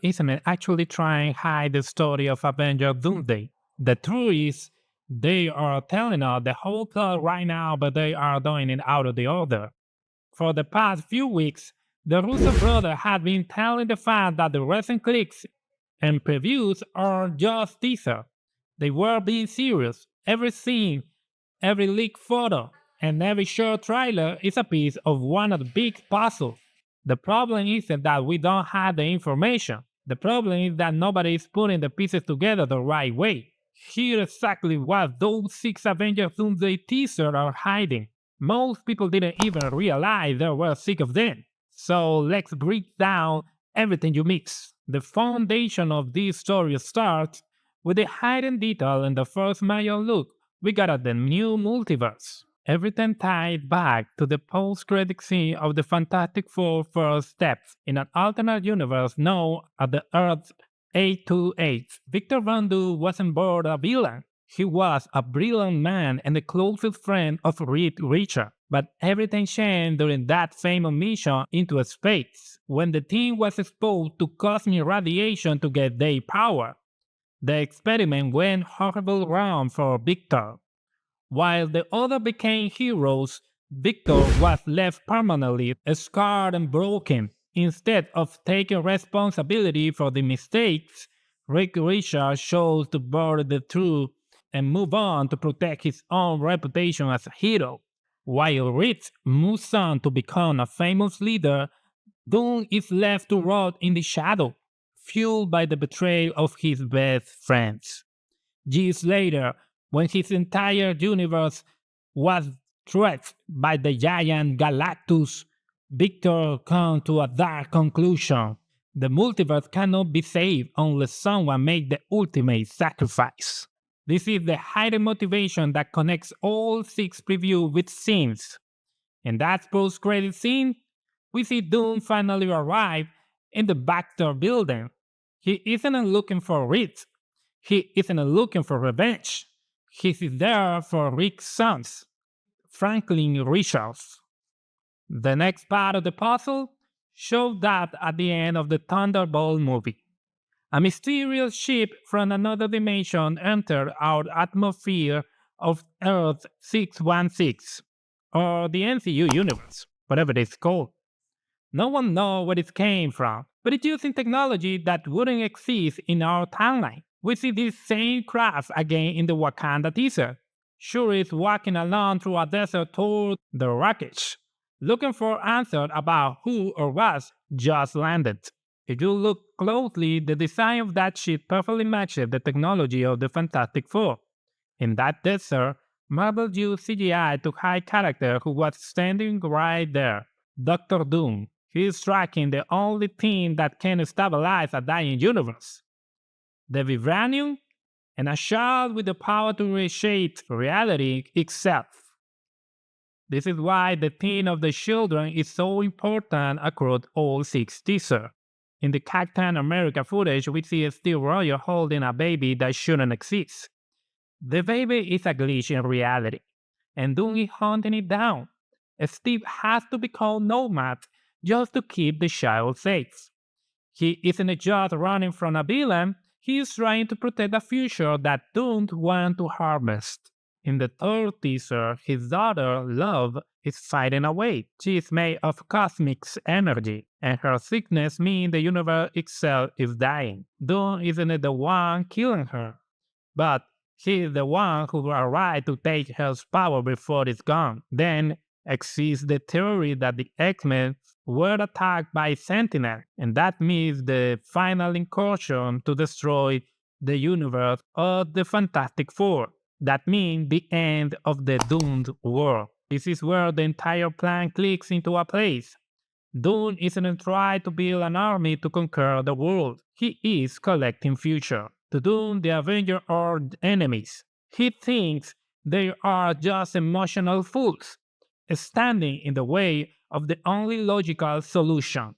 isn't it actually trying to hide the story of Avengers Doomsday? The truth is, they are telling us the whole plot right now, but they are doing it out of the order. For the past few weeks, the Russo brothers have been telling the fans that the recent clicks and previews are just teaser. They were being serious. Every scene, every leaked photo, and every short trailer is a piece of one of the big puzzles. The problem isn't that we don't have the information. The problem is that nobody is putting the pieces together the right way. Here's exactly what those 6 Avengers Doomsday teasers are hiding. Most people didn't even realize there were 6 of them. So let's break down everything you mix. The foundation of this story starts with the hidden detail in the first major look we got at the new multiverse. Everything tied back to the post-credit scene of the Fantastic Four first steps in an alternate universe known as the Earth 828. Victor Van Doom wasn't born a villain. He was a brilliant man and the closest friend of Reed Richards. But everything changed during that famous mission into space, when the team was exposed to cosmic radiation to get their power. The experiment went horribly wrong for Victor. While the others became heroes, Victor was left permanently scarred and broken. Instead of taking responsibility for the mistakes, Rick Richards chose to bury the truth and move on to protect his own reputation as a hero. While Rich moves on to become a famous leader, Doom is left to rot in the shadow, fueled by the betrayal of his best friends. Years later, when his entire universe was threatened by the giant Galactus, Victor comes to a dark conclusion. The multiverse cannot be saved unless someone makes the ultimate sacrifice. This is the hidden motivation that connects all 6 previews with scenes. In that post-credit scene, we see Doom finally arrive in the Baxter building. He isn't looking for Reed. He isn't looking for revenge. He is there for Rick's sons, Franklin Richards. The next part of the puzzle showed up at the end of the Thunderbolt movie. A mysterious ship from another dimension entered our atmosphere of Earth 616, or the NCU universe, whatever it's called. No one knows where it came from, but it's using technology that wouldn't exist in our timeline. We see this same craft again in the Wakanda teaser. Shuri is walking along through a desert toward the wreckage, looking for answers about who or what just landed. If you look closely, the design of that ship perfectly matches the technology of the Fantastic Four. In that desert, Marvel used CGI to hide character who was standing right there, Doctor Doom. He is tracking the only thing that can stabilize a dying universe. The vibranium and a shard with the power to reshape reality itself. This is why the theme of the children is so important across all 6 teasers. In the Captain America footage, we see Steve Rogers holding a baby that shouldn't exist. The baby is a glitch in reality, and Doom is hunting it down. Steve has to become nomad just to keep the child safe. He isn't just running from a villain, he is trying to protect a future that Doom wants to harvest. In the third teaser, his daughter, Love, is fading away. She is made of cosmic energy, and her sickness means the universe itself is dying. Doom isn't the one killing her, but he is the one who arrived to take her power before it's gone. Then exists the theory that the X-Men were attacked by Sentinel, and that means the final incursion to destroy the universe of the Fantastic Four. That means the end of the doomed world. This is where the entire plan clicks into a place. Doom isn't trying to build an army to conquer the world. He is collecting future. To Doom, the Avengers are enemies. He thinks they are just emotional fools, standing in the way of the only logical solution.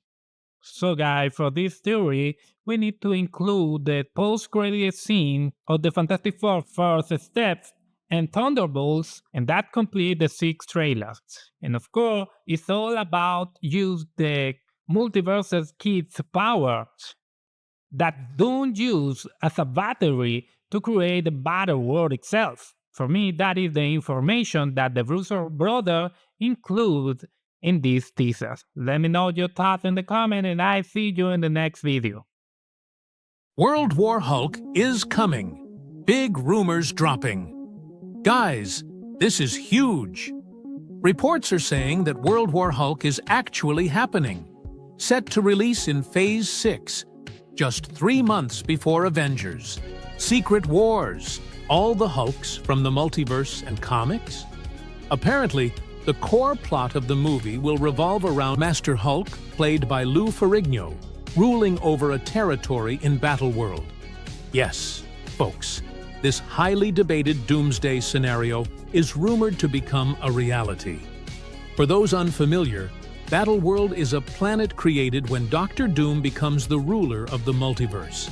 So guys, for this theory, we need to include the post-credit scene of the Fantastic Four first steps and Thunderbolts, and that complete the 6 trailers. And of course, it's all about use the multiverse's kids' power. that Doom used as a battery to create the battle world itself. For me, that is the information that the Russo brother include in these teasers. Let me know your thoughts in the comment, and I see you in the next video. World War Hulk is coming. Big rumors dropping. Guys, this is huge. Reports are saying that World War Hulk is actually happening, set to release in Phase 6, just 3 months before Avengers. Secret Wars, all the Hulks from the multiverse and comics? Apparently, the core plot of the movie will revolve around Master Hulk, played by Lou Ferrigno, ruling over a territory in Battleworld. Yes, folks, this highly debated Doomsday scenario is rumored to become a reality. For those unfamiliar, Battleworld is a planet created when Doctor Doom becomes the ruler of the multiverse.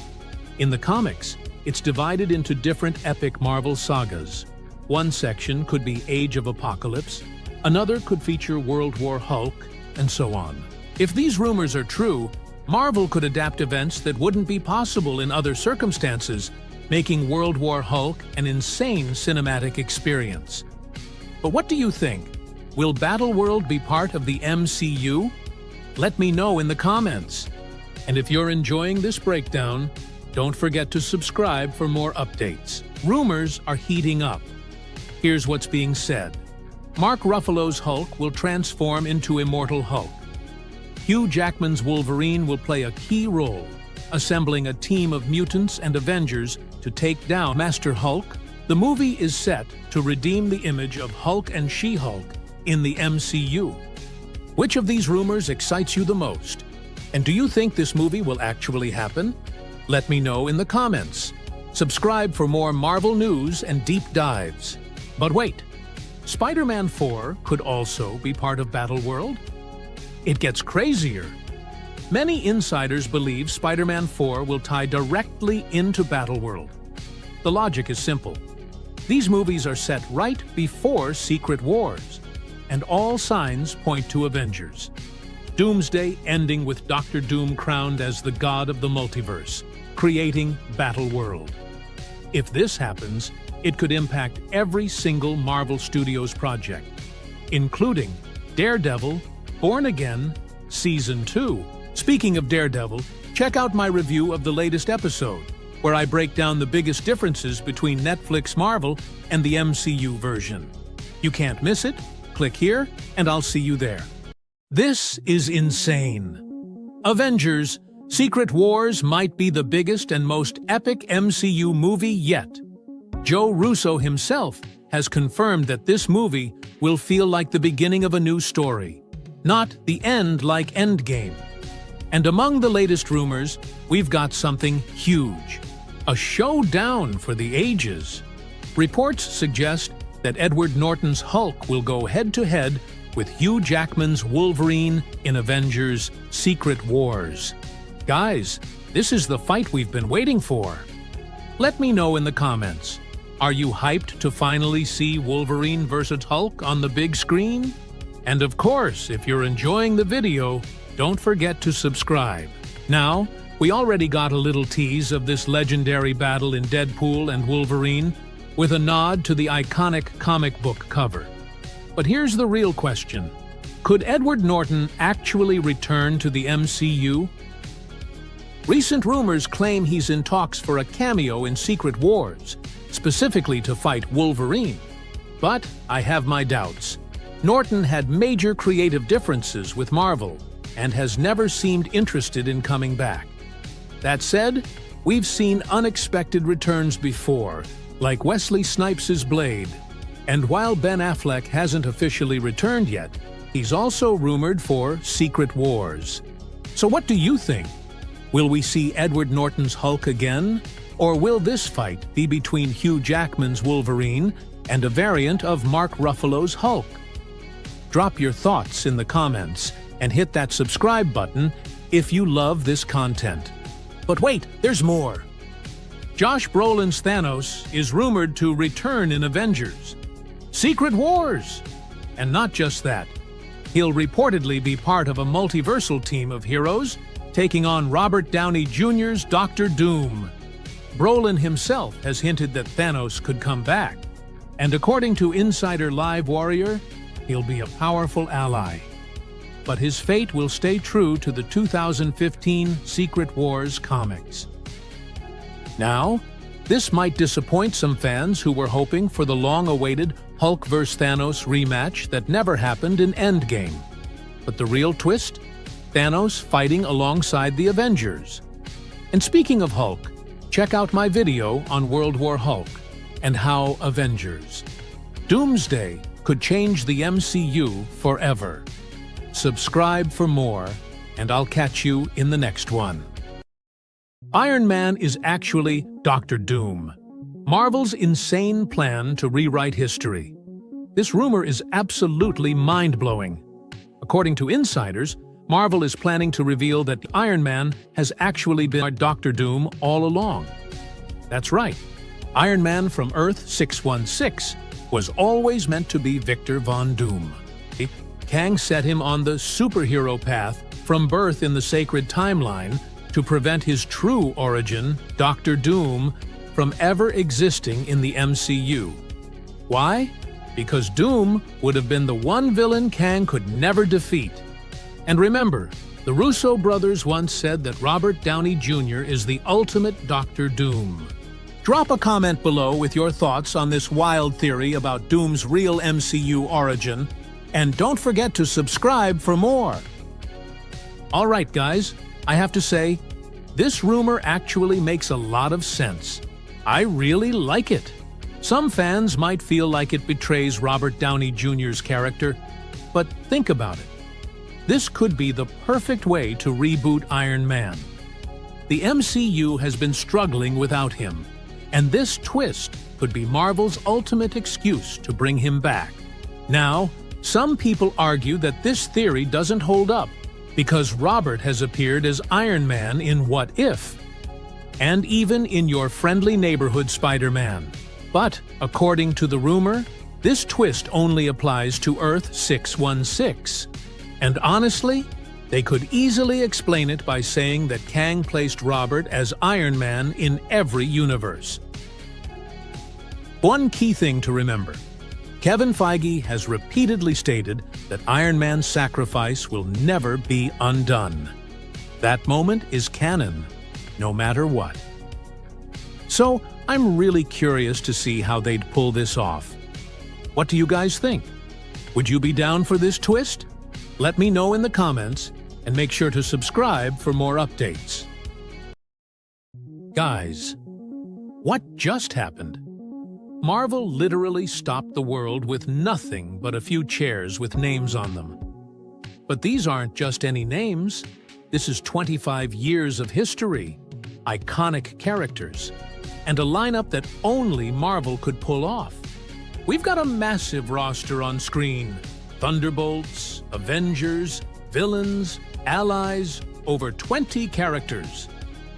In the comics, it's divided into different epic Marvel sagas. One section could be Age of Apocalypse, another could feature World War Hulk, and so on. If these rumors are true, Marvel could adapt events that wouldn't be possible in other circumstances, making World War Hulk an insane cinematic experience. But what do you think? Will Battleworld be part of the MCU? Let me know in the comments. And if you're enjoying this breakdown, don't forget to subscribe for more updates. Rumors are heating up. Here's what's being said. Mark Ruffalo's Hulk will transform into Immortal Hulk. Hugh Jackman's Wolverine will play a key role, assembling a team of mutants and Avengers to take down Master Hulk. The movie is set to redeem the image of Hulk and She-Hulk in the MCU. Which of these rumors excites you the most? And do you think this movie will actually happen? Let me know in the comments. Subscribe for more Marvel news and deep dives. But wait, Spider-Man 4 could also be part of Battleworld? It gets crazier. Many insiders believe Spider-Man 4 will tie directly into Battleworld. The logic is simple. These movies are set right before Secret Wars, and all signs point to Avengers. Doomsday ending with Doctor Doom crowned as the god of the multiverse, creating Battleworld. If this happens, it could impact every single Marvel Studios project, including Daredevil, Born Again, Season 2. Speaking of Daredevil, check out my review of the latest episode, where I break down the biggest differences between Netflix Marvel and the MCU version. You can't miss it. Click here, and I'll see you there. This is insane. Avengers: Secret Wars might be the biggest and most epic MCU movie yet. Joe Russo himself has confirmed that this movie will feel like the beginning of a new story, not the end like Endgame. And among the latest rumors, we've got something huge. A showdown for the ages. Reports suggest that Edward Norton's Hulk will go head-to-head with Hugh Jackman's Wolverine in Avengers: Secret Wars. Guys, this is the fight we've been waiting for. Let me know in the comments. Are you hyped to finally see Wolverine vs. Hulk on the big screen? And of course, if you're enjoying the video, don't forget to subscribe. Now, we already got a little tease of this legendary battle in Deadpool and Wolverine, with a nod to the iconic comic book cover. But here's the real question. Could Edward Norton actually return to the MCU? Recent rumors claim he's in talks for a cameo in Secret Wars, specifically to fight Wolverine. But I have my doubts. Norton had major creative differences with Marvel and has never seemed interested in coming back. That said, we've seen unexpected returns before, like Wesley Snipes' Blade. And while Ben Affleck hasn't officially returned yet, he's also rumored for Secret Wars. So what do you think? Will we see Edward Norton's Hulk again? Or will this fight be between Hugh Jackman's Wolverine and a variant of Mark Ruffalo's Hulk? Drop your thoughts in the comments and hit that subscribe button if you love this content. But wait, there's more. Josh Brolin's Thanos is rumored to return in Avengers: Secret Wars. And not just that, he'll reportedly be part of a multiversal team of heroes taking on Robert Downey Jr.'s Dr. Doom. Brolin himself has hinted that Thanos could come back, and according to Insider Live Warrior, he'll be a powerful ally. But his fate will stay true to the 2015 Secret Wars comics. Now, this might disappoint some fans who were hoping for the long-awaited Hulk vs. Thanos rematch that never happened in Endgame. But the real twist? Thanos fighting alongside the Avengers. And speaking of Hulk, check out my video on World War Hulk and how Avengers. Doomsday could change the MCU forever. Subscribe for more, and I'll catch you in the next one. Iron Man is actually Dr. Doom, Marvel's insane plan to rewrite history. This rumor is absolutely mind-blowing. According to insiders, Marvel is planning to reveal that Iron Man has actually been Dr. Doom all along. That's right. Iron Man from Earth 616 was always meant to be Victor Von Doom. Kang set him on the superhero path from birth in the sacred timeline to prevent his true origin, Dr. Doom, from ever existing in the MCU. Why? Because Doom would have been the one villain Kang could never defeat. And remember, the Russo brothers once said that Robert Downey Jr. is the ultimate Dr. Doom. Drop a comment below with your thoughts on this wild theory about Doom's real MCU origin, and don't forget to subscribe for more. Alright guys, I have to say, this rumor actually makes a lot of sense. I really like it. Some fans might feel like it betrays Robert Downey Jr.'s character, but think about it. This could be the perfect way to reboot Iron Man. The MCU has been struggling without him, and this twist could be Marvel's ultimate excuse to bring him back. Now, some people argue that this theory doesn't hold up because Robert has appeared as Iron Man in What If, and even in Your Friendly Neighborhood Spider-Man. But, according to the rumor, this twist only applies to Earth 616. And honestly, they could easily explain it by saying that Kang placed Robert as Iron Man in every universe. One key thing to remember: Kevin Feige has repeatedly stated that Iron Man's sacrifice will never be undone. That moment is canon, no matter what. So, I'm really curious to see how they'd pull this off. What do you guys think? Would you be down for this twist? Let me know in the comments, and make sure to subscribe for more updates. Guys, what just happened? Marvel literally stopped the world with nothing but a few chairs with names on them. But these aren't just any names. This is 25 years of history, iconic characters, and a lineup that only Marvel could pull off. We've got a massive roster on screen. Thunderbolts, Avengers, villains, allies, over 20 characters.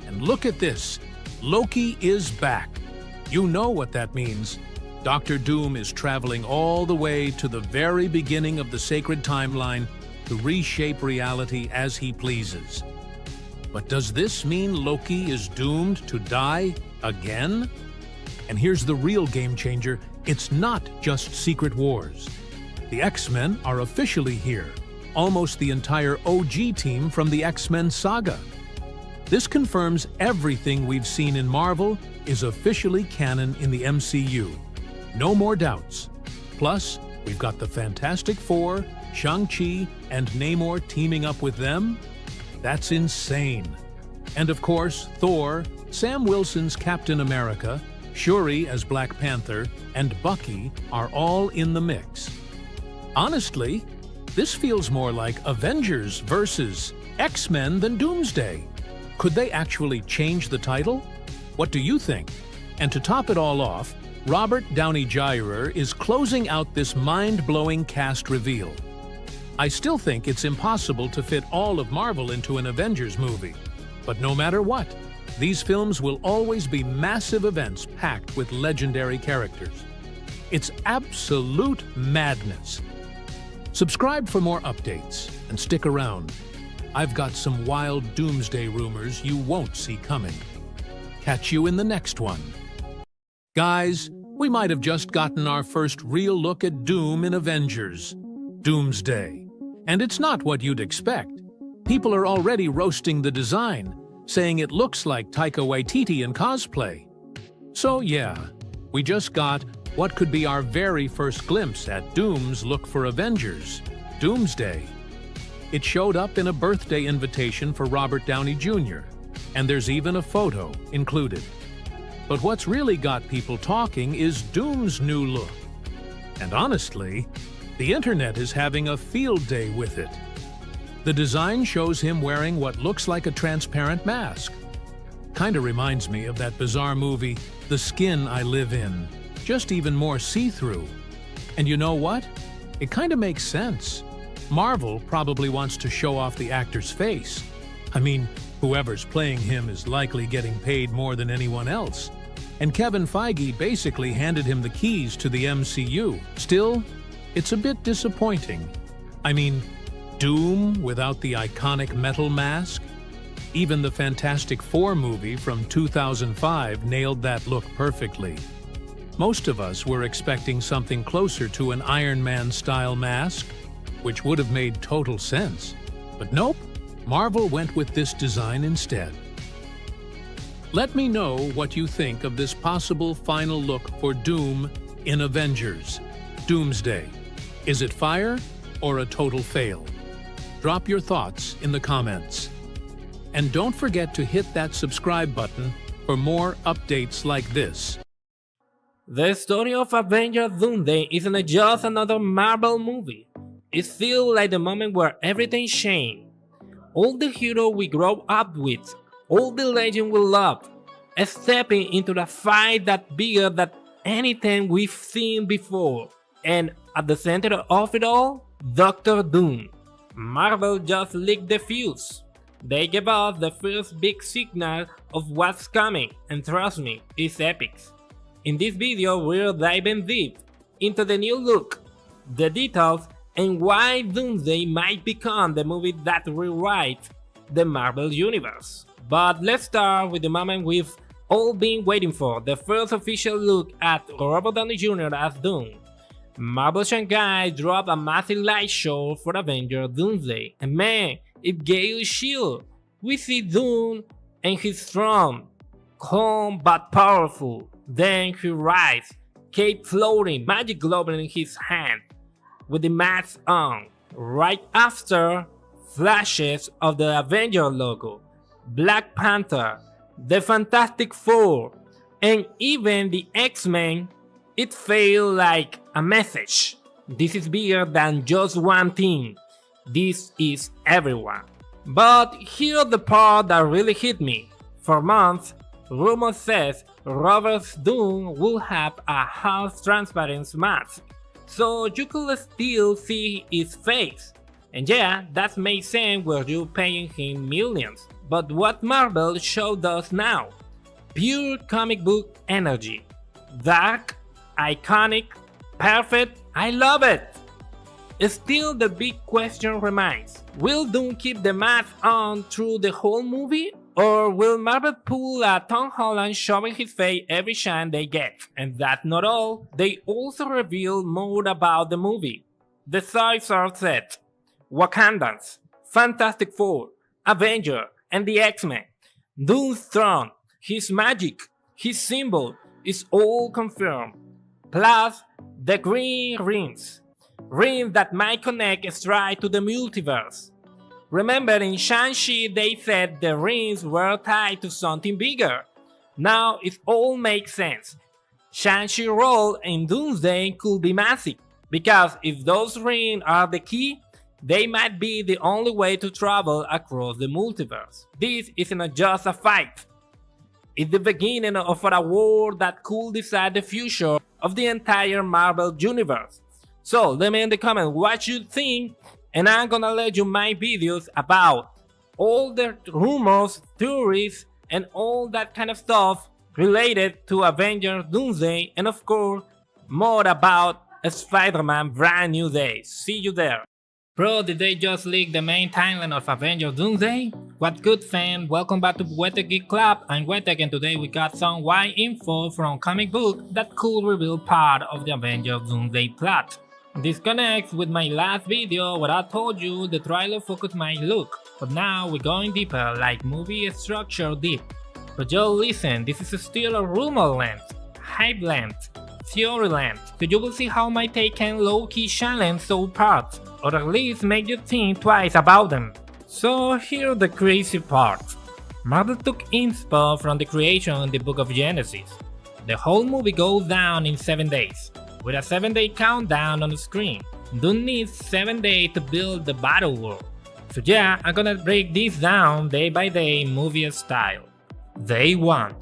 And look at this, Loki is back. You know what that means. Dr. Doom is traveling all the way to the very beginning of the sacred timeline to reshape reality as he pleases. But does this mean Loki is doomed to die again? And here's the real game changer, it's not just Secret Wars. The X-Men are officially here, almost the entire OG team from the X-Men saga. This confirms everything we've seen in Marvel is officially canon in the MCU. No more doubts. Plus, we've got the Fantastic Four, Shang-Chi, and Namor teaming up with them. That's insane. And of course, Thor, Sam Wilson's Captain America, Shuri as Black Panther, and Bucky are all in the mix. Honestly, this feels more like Avengers versus X-Men than Doomsday. Could they actually change the title? What do you think? And to top it all off, Robert Downey Jr. is closing out this mind-blowing cast reveal. I still think it's impossible to fit all of Marvel into an Avengers movie. But no matter what, these films will always be massive events packed with legendary characters. It's absolute madness. Subscribe for more updates and stick around. I've got some wild Doomsday rumors you won't see coming. Catch you in the next one. Guys, we might have just gotten our first real look at Doom in Avengers, Doomsday. And it's not what you'd expect. People are already roasting the design, saying it looks like Taika Waititi in cosplay. So yeah, we just got what could be our very first glimpse at Doom's look for Avengers, Doomsday. It showed up in a birthday invitation for Robert Downey Jr., and there's even a photo included. But what's really got people talking is Doom's new look. And honestly, the internet is having a field day with it. The design shows him wearing what looks like a transparent mask. Kinda reminds me of that bizarre movie, The Skin I Live In, just even more see-through. And you know what? It kinda makes sense. Marvel probably wants to show off the actor's face. I mean, whoever's playing him is likely getting paid more than anyone else. And Kevin Feige basically handed him the keys to the MCU. Still, it's a bit disappointing. I mean, Doom without the iconic metal mask? Even the Fantastic Four movie from 2005 nailed that look perfectly. Most of us were expecting something closer to an Iron Man-style mask, which would have made total sense. But nope, Marvel went with this design instead. Let me know what you think of this possible final look for Doom in Avengers, Doomsday. Is it fire or a total fail? Drop your thoughts in the comments. And don't forget to hit that subscribe button for more updates like this. The story of Avengers Doomsday isn't just another Marvel movie. It feels like the moment where everything changed. All the heroes we grew up with, all the legends we love, stepping into the fight that's bigger than anything we've seen before. And at the center of it all, Doctor Doom. Marvel just leaked the fuse. They gave us the first big signal of what's coming, and trust me, it's epic. In this video, we're diving deep into the new look, the details, and why Doomsday might become the movie that rewrites the Marvel Universe. But let's start with the moment we've all been waiting for, the first official look at Robert Downey Jr. as Doom. Marvel Shanghai dropped a massive light show for Avengers Doomsday, and man, it gave you a chill. We see Doom and he's strong, calm but powerful. Then he rises, cape floating, magic globe in his hand, with the mask on. Right after, flashes of the Avengers logo, Black Panther, the Fantastic Four, and even the X-Men. It felt like a message. This is bigger than just one thing. This is everyone. But here's the part that really hit me. For months, rumor says Robert's Doom will have a half transparent mask, so you could still see his face. And yeah, that makes sense where you're paying him millions. But what Marvel showed us now? Pure comic book energy. Dark, iconic, perfect, I love it! Still, the big question remains, will Doom keep the mask on through the whole movie? Or will Marvel pull a Tom Holland showing his face every chance they get? And that's not all, they also reveal more about the movie. The sides are set: Wakandans, Fantastic Four, Avengers, and the X-Men. Doom's throne, his magic, his symbol is all confirmed. Plus, the green rings that might connect straight to the multiverse. Remember, in Shang-Chi they said the rings were tied to something bigger. Now it all makes sense. Shang-Chi's role in Doomsday could be massive, because if those rings are the key, they might be the only way to travel across the multiverse. This isn't just a fight. It's the beginning of a war that could decide the future of the entire Marvel universe. So let me in the comments what you think, and I'm gonna let you my videos about all the rumors, theories, and all that kind of stuff related to Avengers Doomsday, and of course more about Spider-Man Brand New Day. See you there. Bro, did they just leak the main timeline of Avengers Doomsday? What good fan, welcome back to Wete Geek Club, I'm Wete and today we got some Y info from comic book that could reveal part of the Avengers Doomsday plot. This connects with my last video where I told you the trailer focused my look, but now we're going deeper like movie structure deep. But yo listen, this is still a rumor land, hype land, theory land, so you will see how my take can low-key challenge those parts, or at least make you think twice about them. So here's the crazy part. Marvel took inspo from the creation in the book of Genesis. The whole movie goes down in 7 days, with a 7-day countdown on the screen. Doom needs 7 days to build the battle world. So yeah, I'm gonna break this down day by day movie style. Day 1.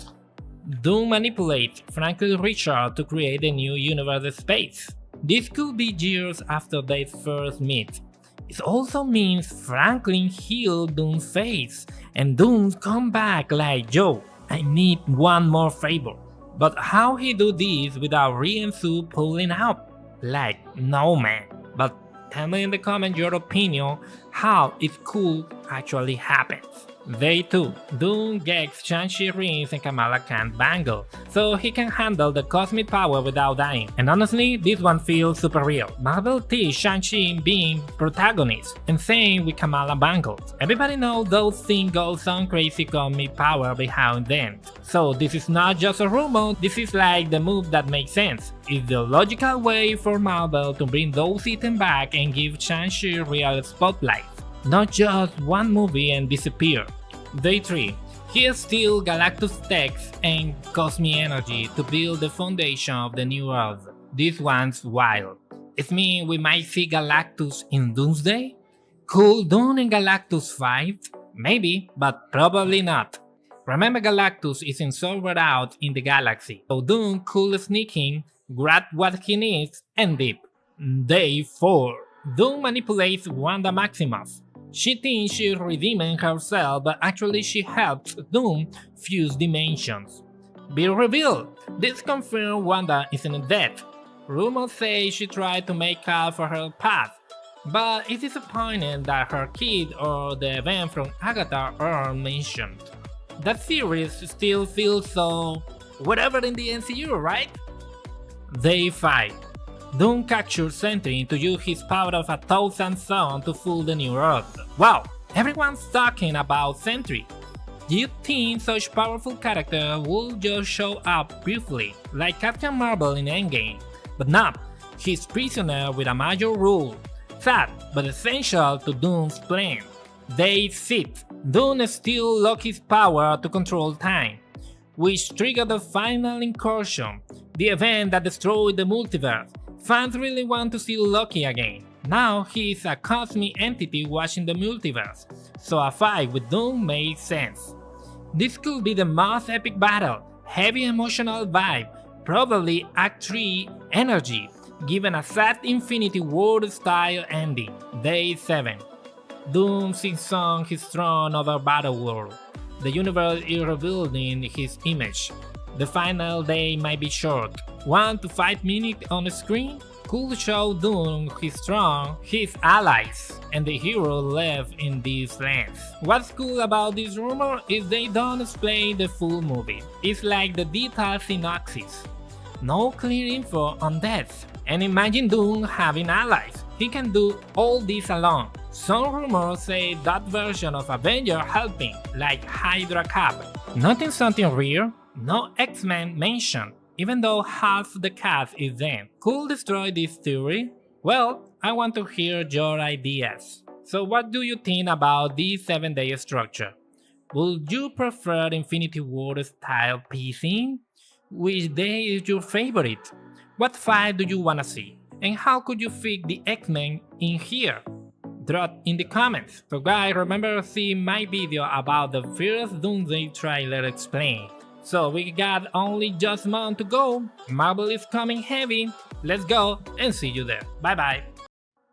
Doom manipulates Franklin Richard to create a new universe space. This could be years after they first meet. It also means Franklin healed Doom's face, and Doom come back like, yo, I need one more favor. But how he do this without Rhea and Sue pulling out? Like, no man. But tell me in the comments your opinion how it could actually happen. Day 2. Doom gets Shang-Chi rings and Kamala Khan bangle, so he can handle the cosmic power without dying. And honestly, this one feels super real. Marvel teased Shang-Chi being protagonist, and same with Kamala bangles. Everybody knows those things got some crazy cosmic power behind them. So this is not just a rumor, this is like the move that makes sense. It's the logical way for Marvel to bring those items back and give Shang-Chi real spotlight. Not just one movie and disappear. Day 3. He steals Galactus text and cosmic energy to build the foundation of the new Earth. This one's wild. It means we might see Galactus in Doomsday? Could Doom and Galactus fight? Maybe, but probably not. Remember, Galactus isn't sobered out in the galaxy, so Doom could sneak in, grab what he needs, and dip. Day 4. Doom manipulates Wanda Maximoff. She thinks she's redeeming herself, but actually she helps Doom fuse dimensions. Be revealed! This confirms Wanda isn't dead. Rumors say she tried to make up for her past, but it's disappointing that her kid or the event from Agatha aren't mentioned. That series still feels so whatever in the MCU, right? Day 5. Doom captures Sentry to use his power of 1,000 suns to fool the new Earth. Wow, everyone's talking about Sentry. Do you think such powerful character will just show up briefly, like Captain Marvel in Endgame? But no, he's prisoner with a major rule. Sad, but essential to Doom's plan. Day 6. Doom steals Loki's power to control time, which triggered the final incursion, the event that destroyed the multiverse. Fans really want to see Loki again. Now he is a cosmic entity watching the multiverse, so a fight with Doom makes sense. This could be the most epic battle, heavy emotional vibe, probably Act 3 energy, given a sad Infinity War style ending. Day 7. Doom sings on his throne over Battleworld. The universe is rebuilding his image. The final day might be short. 1 to 5 minutes on the screen could show Doom his throne, his allies, and the hero left in these lands. What's cool about this rumor is they don't explain the full movie. It's like the detailed synopsis. No clear info on death. And imagine Doom having allies. He can do all this alone. Some rumors say that version of Avengers helping, like Hydra Cap. Nothing something rare. No X-Men mentioned, even though half the cast is dead. Could destroy this theory? Well, I want to hear your ideas. So what do you think about this 7-day structure? Would you prefer Infinity War style pacing? Which day is your favorite? What fight do you wanna see? And how could you fit the X-Men in here? Drop in the comments. So guys, remember to see my video about the first Doomsday trailer explained. So we got only just a month to go. Marvel is coming heavy. Let's go and see you there. Bye bye.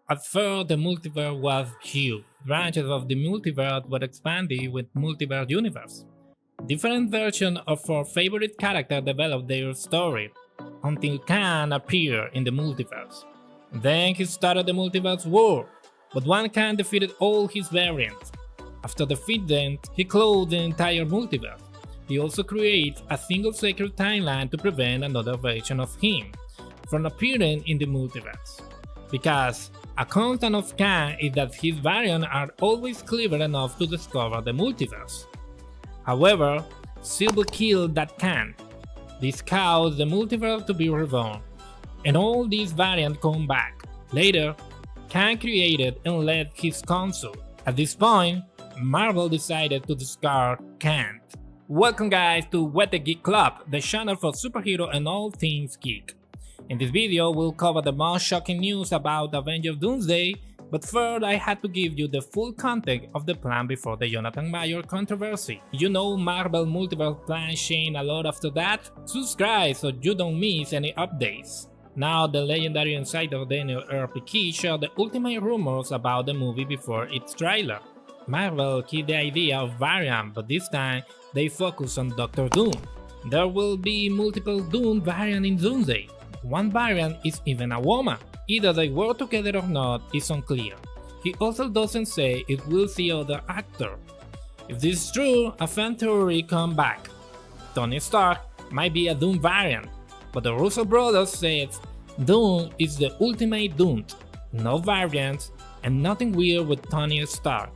At first, the multiverse was huge. Branches of the multiverse were expanded with Multiverse Universe. Different versions of our favorite characters developed their story, until Khan appeared in the multiverse. Then he started the multiverse war. but one Khan defeated all his variants. After defeating them, he closed the entire multiverse. He also creates a single sacred timeline to prevent another version of him from appearing in the multiverse. Because a constant of Khan is that his variants are always clever enough to discover the multiverse. However, Silver killed that Khan. This caused the multiverse to be reborn, and all these variants come back. Later, Khan created and led his council. At this point, Marvel decided to discard Khan. Welcome guys to What the Geek Club, the channel for superhero and all things geek. In this video, we'll cover the most shocking news about Avengers Doomsday, but first I had to give you the full context of the plan before the Jonathan Major controversy. You know Marvel Multiverse plan changed a lot after that? Subscribe so you don't miss any updates. Now the legendary insider Daniel R.P. shared the ultimate rumors about the movie before its trailer. Marvel kept the idea of variant, but this time they focus on Doctor Doom. There will be multiple Doom variants in Doomsday. One variant is even a woman. Either they work together or not is unclear. He also doesn't say it will see other actor. If this is true, a fan theory come back. Tony Stark might be a Doom variant, but the Russo brothers said Doom is the ultimate doomed. No variants and nothing weird with Tony Stark.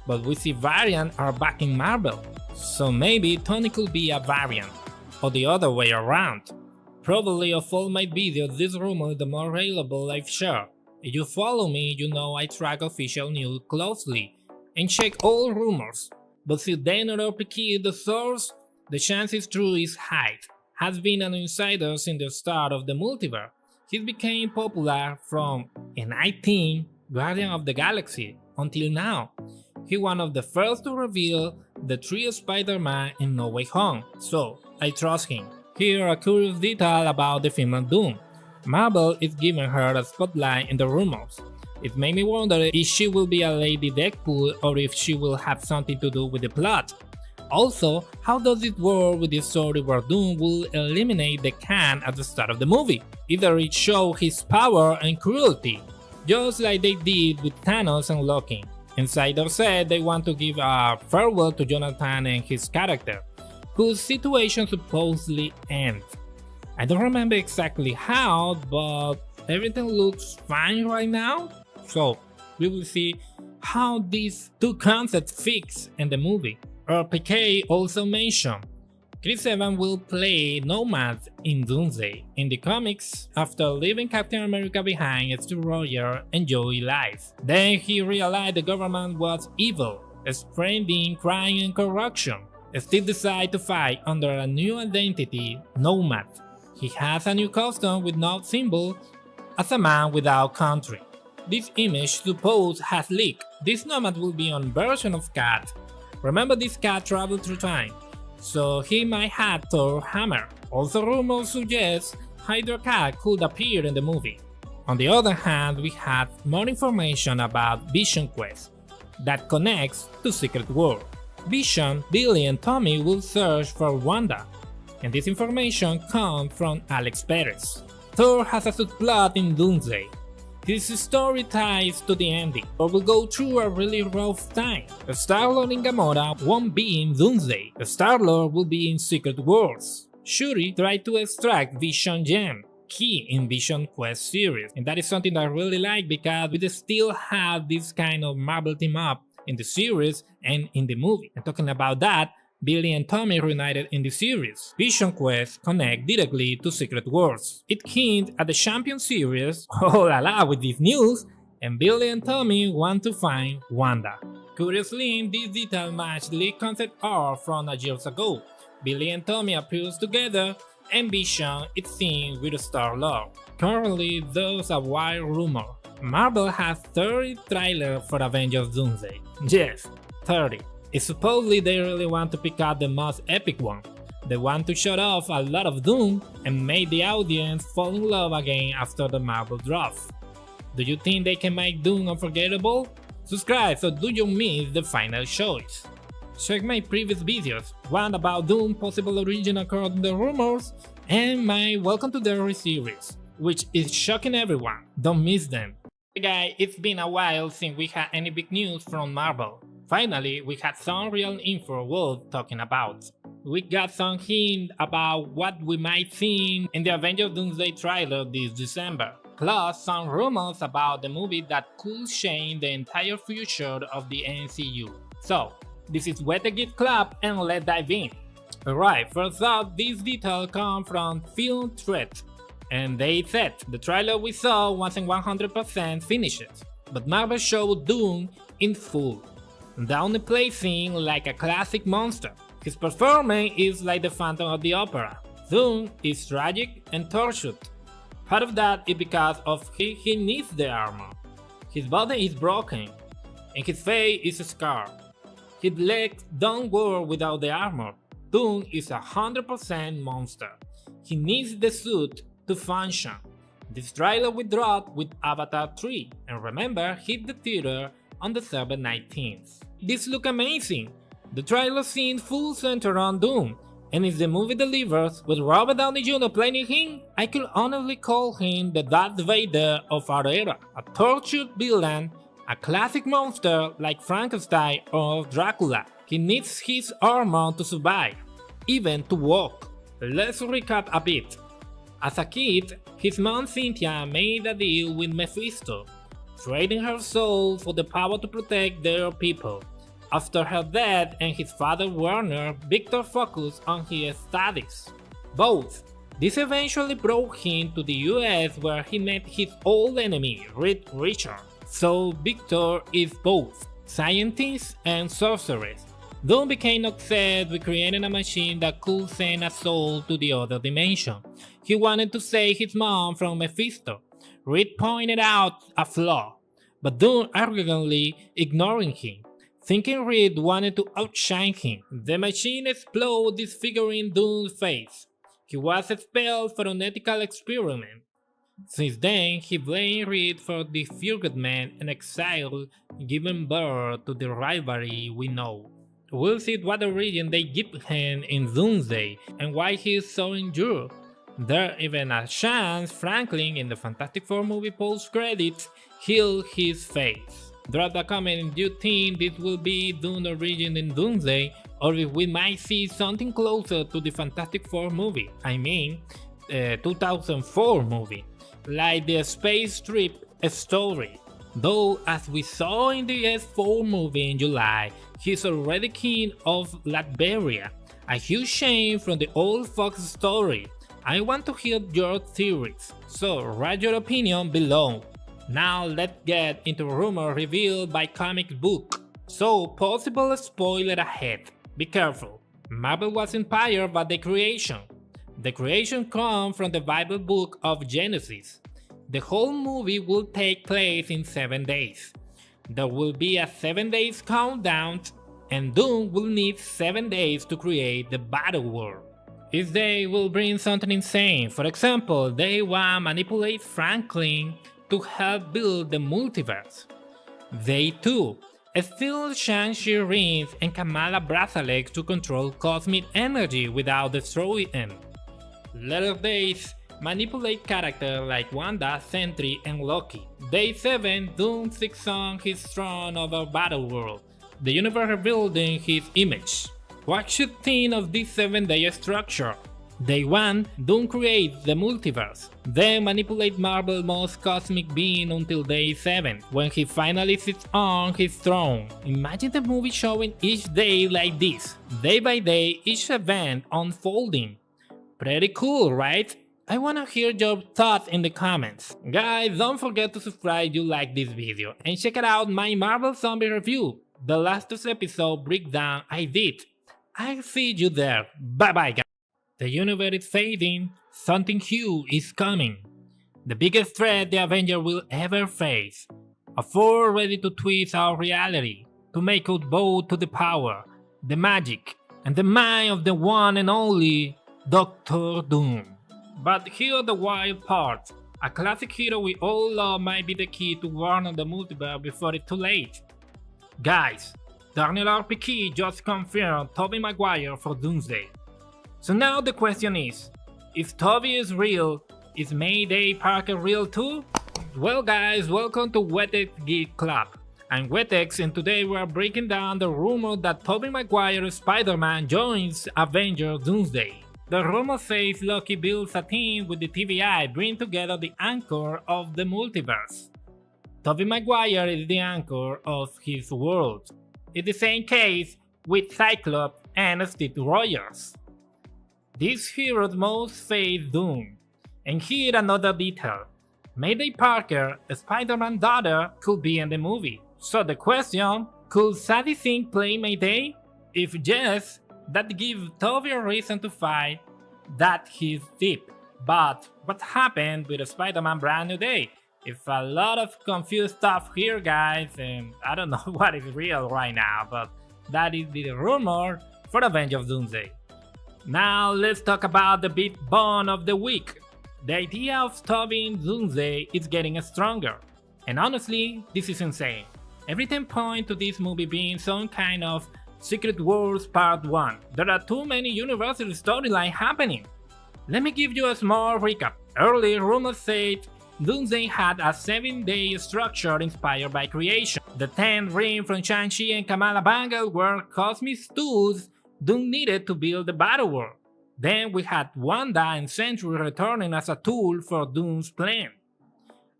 But we see variants are back in Marvel, so maybe Tony could be a variant, or the other way around. Probably of all my videos, this rumor is the more reliable I've shared. If you follow me, you know I track official news closely and check all rumors, but since Daniel R.P. is the source, the chance it's true is high. Has been an insider since the start of the multiverse. He became popular from, and I think, Guardian of the Galaxy until now. He one of the first to reveal the 3 Spider-Man in No Way Home, so I trust him. Here a curious detail about the female Doom. Marvel is giving her a spotlight in the rumors. It made me wonder if she will be a Lady Deadpool or if she will have something to do with the plot. Also, how does it work with the story where Doom will eliminate the Khan at the start of the movie? Either it shows his power and cruelty, just like they did with Thanos and Loki. Insiders said they want to give a farewell to Jonathan and his character, whose situation supposedly ends. I don't remember exactly how, but everything looks fine right now, so we will see how these two concepts fix in the movie. RPK also mentioned Chris Evans will play Nomad in Doomsday. In the comics, after leaving Captain America behind, Steve Rogers enjoyed life. Then he realized the government was evil, spreading crime and corruption. Steve decided to fight under a new identity, Nomad. He has a new costume with no symbol, as a man without country. This image supposed has leaked. This Nomad will be on version of Cat. Remember this cat traveled through time, so he might have Thor hammer. Also rumors suggest Hydra Cat could appear in the movie. On the other hand, we have more information about Vision Quest that connects to Secret World. Vision, Billy and Tommy will search for Wanda, and this information comes from Alex Perez. Thor has a subplot in Doomsday. His story ties to the ending, but will go through a really rough time. Star-Lord and Gamora won't be in Doomsday. Star-Lord will be in Secret Wars. Shuri tried to extract Vision Gem, key in Vision Quest series, and that is something that I really like because we still have this kind of Marvel team up in the series and in the movie. And talking about that, Billy and Tommy reunited in the series. Vision Quest connect directly to Secret Wars. It hints at the Champion series, oh la la with this news, and Billy and Tommy want to find Wanda. Curiously, this detail matched the leaked concept art from years ago. Billy and Tommy appears together, and Vision is seen with Star-Lord. Currently, there's a wild rumor. Marvel has 30 trailers for Avengers Doomsday. Yes, 30. It's supposedly they really want to pick out the most epic one. They want to show off a lot of Doom and make the audience fall in love again after the Marvel drop. Do you think they can make Doom unforgettable? Subscribe so do you miss the final choice. Check my previous videos, one about Doom possible origin according to the rumors, and my Welcome to Derry series, which is shocking everyone. Don't miss them. Hey guys, it's been a while since we had any big news from Marvel. Finally, we had some real info worth talking about. We got some hint about what we might see in the Avengers Doomsday trailer this December, plus some rumors about the movie that could change the entire future of the MCU. So, this is Wet the Gift Club and let's dive in. Alright, first up, these details come from Film Threat, and they said the trailer we saw wasn't 100% finished, but Marvel showed Doom in full. Down playing like a classic monster. His performance is like the Phantom of the Opera. Doom is tragic and tortured. Part of that is because of he needs the armor. His body is broken, and his face is scarred. His legs don't work without the armor. Doom is 100% monster. He needs the suit to function. This trailer we dropped with Avatar 3, and remember, hit the theater on December 19th. This look amazing. The trailer seems full center on Doom, and if the movie delivers with Robert Downey Jr. playing him, I could honestly call him the Darth Vader of our era, a tortured villain, a classic monster like Frankenstein or Dracula. He needs his armor to survive, even to walk. Let's recap a bit. As a kid, his mom Cynthia made a deal with Mephisto, trading her soul for the power to protect their people. After her death and his father Warner, Victor focused on his studies. Both. This eventually brought him to the US where he met his old enemy, Reed Richards. So Victor is both scientist and sorceress. Doom became obsessed with creating a machine that could send a soul to the other dimension. He wanted to save his mom from Mephisto. Reed pointed out a flaw, but Doom arrogantly ignoring him, thinking Reed wanted to outshine him. The machine exploded, disfiguring Doom's face. He was expelled for an ethical experiment. Since then, he blamed Reed for disfigurement and exile, giving birth to the rivalry we know. We'll see what origin they give him in Doomsday and why he is so injured. There's even a chance Franklin in the Fantastic Four movie post-credits healed his face. Drop a comment if you think this will be Doom's origin in Doomsday, or if we might see something closer to the Fantastic Four movie, 2004 movie, like the space trip story. Though, as we saw in the S4 movie in July, he's already king of Latveria, a huge change from the old Fox story. I want to hear your theories, so write your opinion below. Now let's get into rumor revealed by comic book. So, possible spoiler ahead. Be careful. Marvel was inspired by the creation. The creation comes from the Bible book of Genesis. The whole movie will take place in 7 days. There will be a 7 days countdown, and Doom will need 7 days to create the battle world. Each day will bring something insane. For example, they want to manipulate Franklin to help build the multiverse. Day 2. Steal Shang-Chi rings and Kamala bracelets to control cosmic energy without destroying them. Later days, manipulate characters like Wanda, Sentry, and Loki. Day 7, Doom sits on his throne over Battleworld, the universe rebuilding his image. What should you think of this 7-day structure? Day 1, Doom creates the multiverse, then manipulate Marvel's most cosmic being until day 7, when he finally sits on his throne. Imagine the movie showing each day like this, day by day, each event unfolding. Pretty cool, right? I wanna hear your thoughts in the comments. Guys, don't forget to subscribe if you like this video, and check out my Marvel Zombie review, the last 2 episode breakdown I did. I'll see you there. Bye bye guys. The universe is fading, something huge is coming. The biggest threat the Avengers will ever face. A force ready to twist our reality, to make us bow to the power, the magic, and the mind of the one and only Doctor Doom. But here's the wild part. A classic hero we all love might be the key to warn on the multiverse before it's too late. Guys, Daniel RPK just confirmed Tobey Maguire for Doomsday. So now the question is, if Tobey is real, is Mayday Parker real too? Well guys, welcome to Wetex Geek Club. I'm Wetex and today we are breaking down the rumor that Tobey Maguire's Spider-Man joins Avengers Doomsday. The rumor says Loki builds a team with the TVA, bringing together the anchor of the multiverse. Tobey Maguire is the anchor of his world. It's the same case with Cyclops and Steve Rogers. These heroes most face doom. And here another detail. Mayday Parker, Spider-Man's daughter, could be in the movie. So the question, could Sadie Sink play Mayday? If yes, that gives Tobey a reason to fight that he's deep. But what happened with Spider-Man Brand New Day? It's a lot of confused stuff here guys, and I don't know what is real right now, but that is the rumor for Avengers Doomsday. Now let's talk about the big bone of the week. The idea of Tobey in Doomsday is getting stronger. And honestly, this is insane. Everything points to this movie being some kind of Secret Wars Part 1. There are too many universal storylines happening. Let me give you a small recap. Early rumors said Doomsday had a 7-day structure inspired by creation. The 10th ring from Shang-Chi and Kamala Bangle were cosmic tools Doom needed to build the battle world. Then we had Wanda and Sentry returning as a tool for Doom's plan.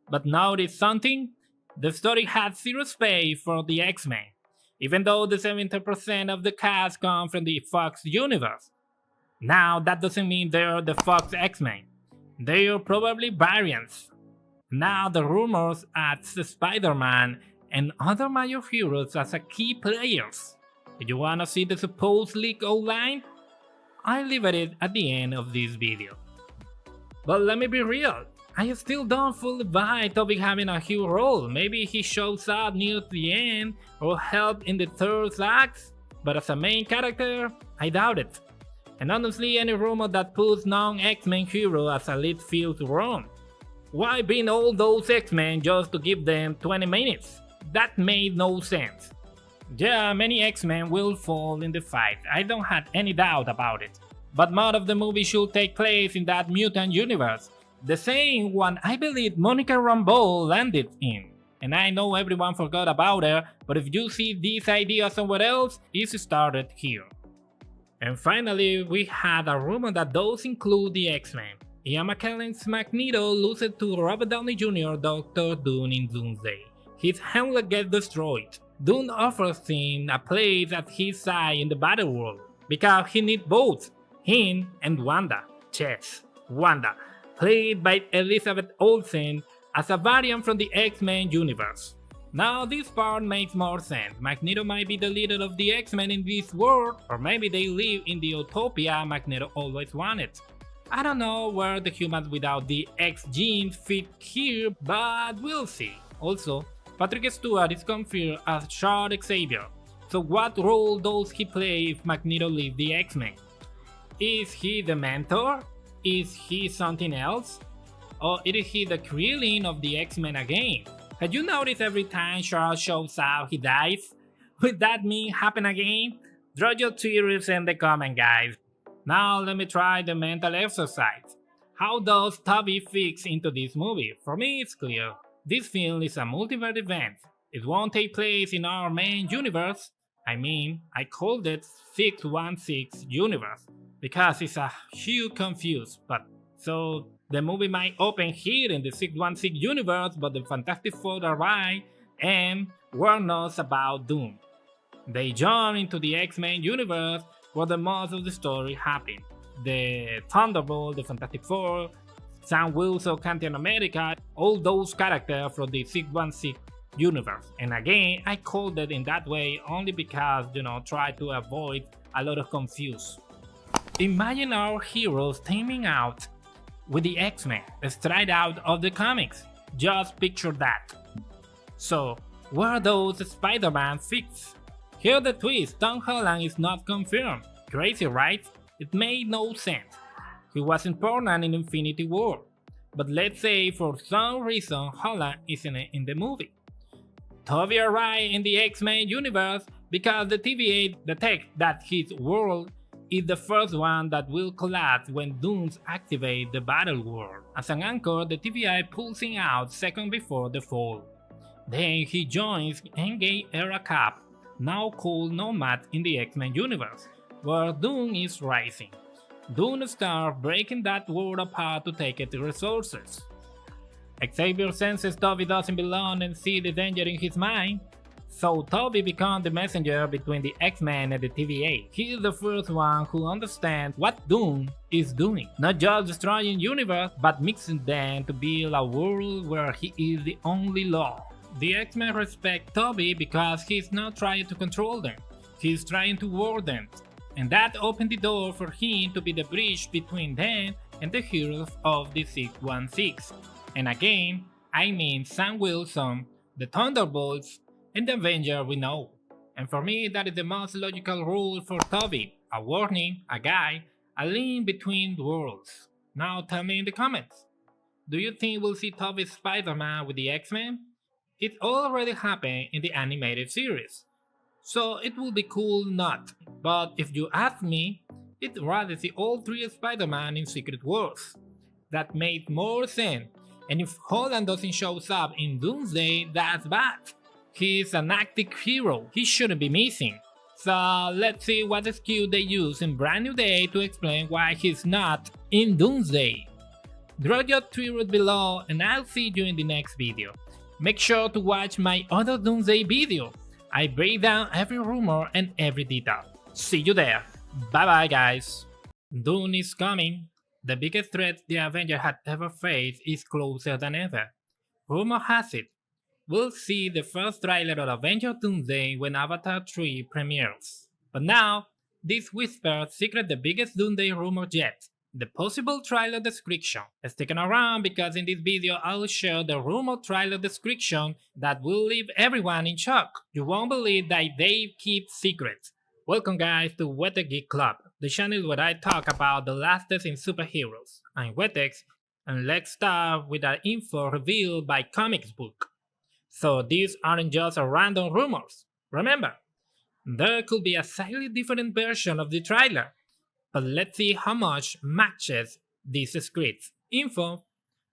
But notice something? The story had zero space for the X-Men, even though the 70% of the cast come from the Fox universe. Now that doesn't mean they're the Fox X-Men. They're probably variants. Now the rumors add Spider-Man and other major heroes as a key players. If you wanna see the supposed leak outline? I'll leave it at the end of this video. But let me be real, I still don't fully buy Tobey having a huge role. Maybe he shows up near the end or help in the third act, but as a main character, I doubt it. And honestly, any rumor that puts non-X-Men hero as a lead feels wrong. Why bring all those X-Men just to give them 20 minutes? That made no sense. Yeah, many X-Men will fall in the fight, I don't have any doubt about it. But more of the movie should take place in that mutant universe, the same one I believe Monica Rambeau landed in. And I know everyone forgot about her, but if you see this idea somewhere else, it started here. And finally, we had a rumor that those include the X-Men. Ian McKellen's Magneto loses to Robert Downey Jr. Dr. Doom in Doomsday. His helmet gets destroyed. Doom offers him a place at his side in the battle world, because he needs both him and Wanda. Yes, Wanda, played by Elizabeth Olsen as a variant from the X-Men universe. Now this part makes more sense. Magneto might be the leader of the X-Men in this world, or maybe they live in the utopia Magneto always wanted. I don't know where the humans without the X genes fit here, but we'll see. Also, Patrick Stewart is confirmed as Charles Xavier, so what role does he play if Magneto leaves the X-Men? Is he the mentor? Is he something else? Or is he the Krillin of the X-Men again? Have you noticed every time Charles shows up he dies? Will that mean happen again? Draw your theories in the comment guys. Now let me try the mental exercise. How does Tobey fix into this movie? For me it's clear. This film is a multiverse event. It won't take place in our main universe. I mean, I called it 616 universe because it's a huge confuse, but so the movie might open here in the 616 universe, but the Fantastic Four arrive and warn us about Doom. They jump into the X-Men universe where the most of the story happened. The Thunderbolt, the Fantastic Four, Sam Wilson, Captain America, all those characters from the 616 universe. And again, I called it in that way only because, try to avoid a lot of confusion. Imagine our heroes teaming out with the X-Men straight out of the comics. Just picture that. So, where are those Spider-Man fix? Here the twist, Tom Holland is not confirmed. Crazy, right? It made no sense. He was important in Infinity War. But let's say for some reason Holland isn't in the movie. Tobey arrived in the X-Men universe because the TVA detects that his world is the first one that will collapse when Dooms activate the Battle World. As an anchor, the TVA pulls him out seconds before the fall. Then he joins Endgame Era Cap, now called Nomad in the X-Men universe, where Doom is rising. Doom starts breaking that world apart to take its resources. Xavier senses Toby doesn't belong and sees the danger in his mind, so Toby becomes the messenger between the X-Men and the TVA. He is the first one who understands what Doom is doing, not just destroying universe, but mixing them to build a world where he is the only law. The X-Men respect Toby because he's not trying to control them, he's trying to warn them, and that opened the door for him to be the bridge between them and the heroes of the 616. And again, I mean Sam Wilson, the Thunderbolts, and the Avengers we know. And for me, that is the most logical rule for Toby: a warning, a guide, a link between worlds. Now tell me in the comments, do you think we'll see Toby's Spider-Man with the X-Men? It already happened in the animated series, so it would be cool not. But if you ask me, I'd rather see all three Spider-Man in Secret Wars. That made more sense, and if Holland doesn't show up in Doomsday, that's bad. He's an active hero, he shouldn't be missing. So let's see what excuse they use in Brand New Day to explain why he's not in Doomsday. Drop your theories below and I'll see you in the next video. Make sure to watch my other Doomsday video. I break down every rumor and every detail. See you there. Bye bye guys. Doom is coming. The biggest threat the Avengers had ever faced is closer than ever. Rumor has it, we'll see the first trailer of Avengers Doomsday when Avatar 3 premieres. But now, this whispers secret the biggest Doomsday rumor yet, the possible trailer description. Stick around because in this video I'll share the rumor trailer description that will leave everyone in shock. You won't believe that they keep secrets. Welcome guys to Wetex Geek Club, the channel where I talk about the latest in superheroes. I'm Wetex, and let's start with the info revealed by Comics Book. So these aren't just random rumors. Remember, there could be a slightly different version of the trailer. But let's see how much matches these scripts. Info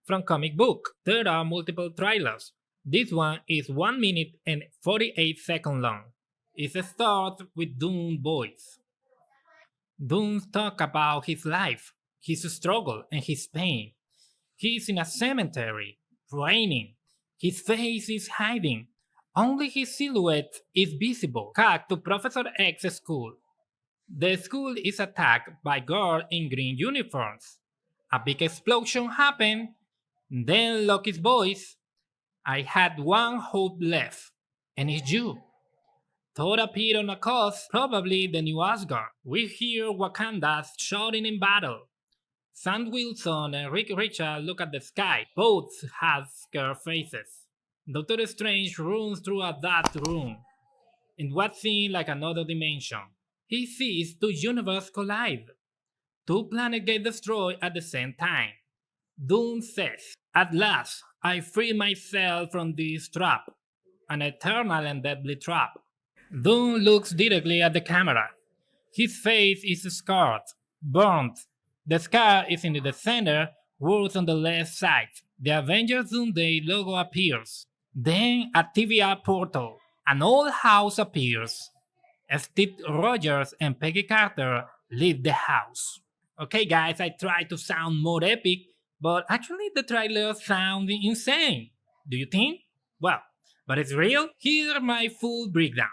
from Comic Book. There are multiple trailers. This one is 1 minute and 48 seconds long. It starts with Doom's voice. Doom talks about his life, his struggle, and his pain. He's in a cemetery, raining. His face is hiding. Only his silhouette is visible. Cut to Professor X's school. The school is attacked by guards in green uniforms. A big explosion happened. Then Loki's voice. I had one hope left, and it's you. Thor appeared on a coast, probably the new Asgard. We hear Wakanda shouting in battle. Sam Wilson and Rick Richards look at the sky. Both have scared faces. Doctor Strange runs through a dark room, in what seems like another dimension. He sees two universes collide. Two planets get destroyed at the same time. Doom says, "At last, I free myself from this trap, an eternal and deadly trap." Doom looks directly at the camera. His face is scarred, burnt. The scar is in the center, worse on the left side. The Avengers Doomsday logo appears. Then a TVA portal. An old house appears. Steve Rogers and Peggy Carter leave the house. Okay guys, I tried to sound more epic, but actually the trailer sounds insane. Do you think? Well, but it's real? Here's my full breakdown.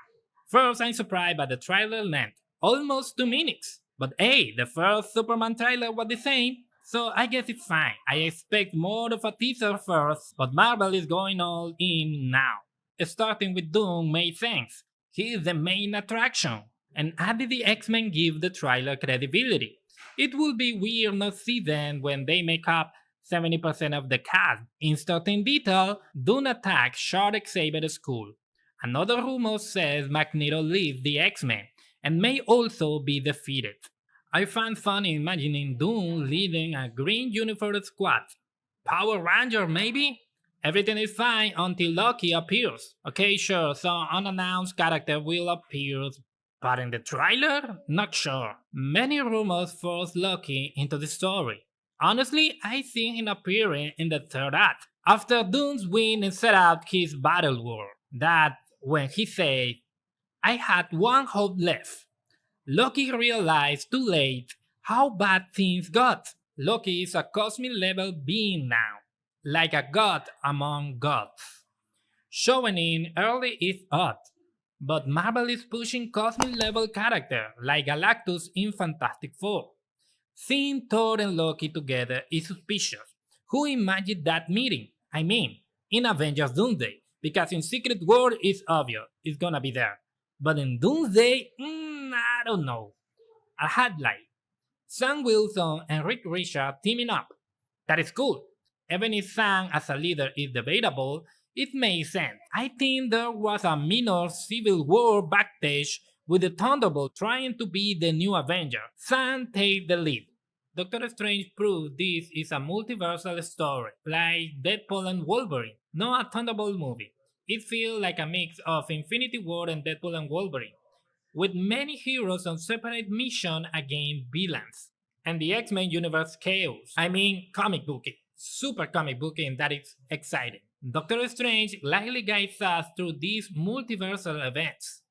First, I'm surprised by the trailer length, almost 2 minutes. But hey, the first Superman trailer was the same, so I guess it's fine. I expect more of a teaser first, but Marvel is going all in now. Starting with Doom made sense. He is the main attraction. And how did the X-Men give the trailer credibility? It would be weird not see them when they make up 70% of the cast. In certain detail, Doom attacks Short Xavier's school. Another rumor says Magneto leaves the X-Men and may also be defeated. I find fun imagining Doom leading a green uniform squad. Power Ranger maybe? Everything is fine until Loki appears. Okay, sure, some unannounced character will appear, But in the trailer, not sure. Many rumors forced Loki into the story. Honestly, I see him appearing in the third act, after Doom's win and set out his battle war. That when he said, I had one hope left. Loki realized too late how bad things got. Loki is a cosmic level being now, like a god among gods. Showing in early is odd, but Marvel is pushing cosmic level character like Galactus in Fantastic Four. Seeing Thor and Loki together is suspicious. Who imagined that meeting? I mean, in Avengers Doomsday, because in Secret War it's obvious it's gonna be there. But in Doomsday, I don't know. A headlight. Sam Wilson and Rick Richard teaming up. That is cool. Even if Sam as a leader is debatable, it makes sense. I think there was a minor civil war backstage with the Thunderbolt trying to be the new Avenger. Sam takes the lead. Doctor Strange proved this is a multiversal story, like Deadpool and Wolverine, not a Thunderbolt movie. It feels like a mix of Infinity War and Deadpool and Wolverine, with many heroes on separate missions against villains. And the X-Men universe chaos. I mean, comic booky. Super comic booky, and that is exciting. Doctor Strange likely guides us through these multiversal events.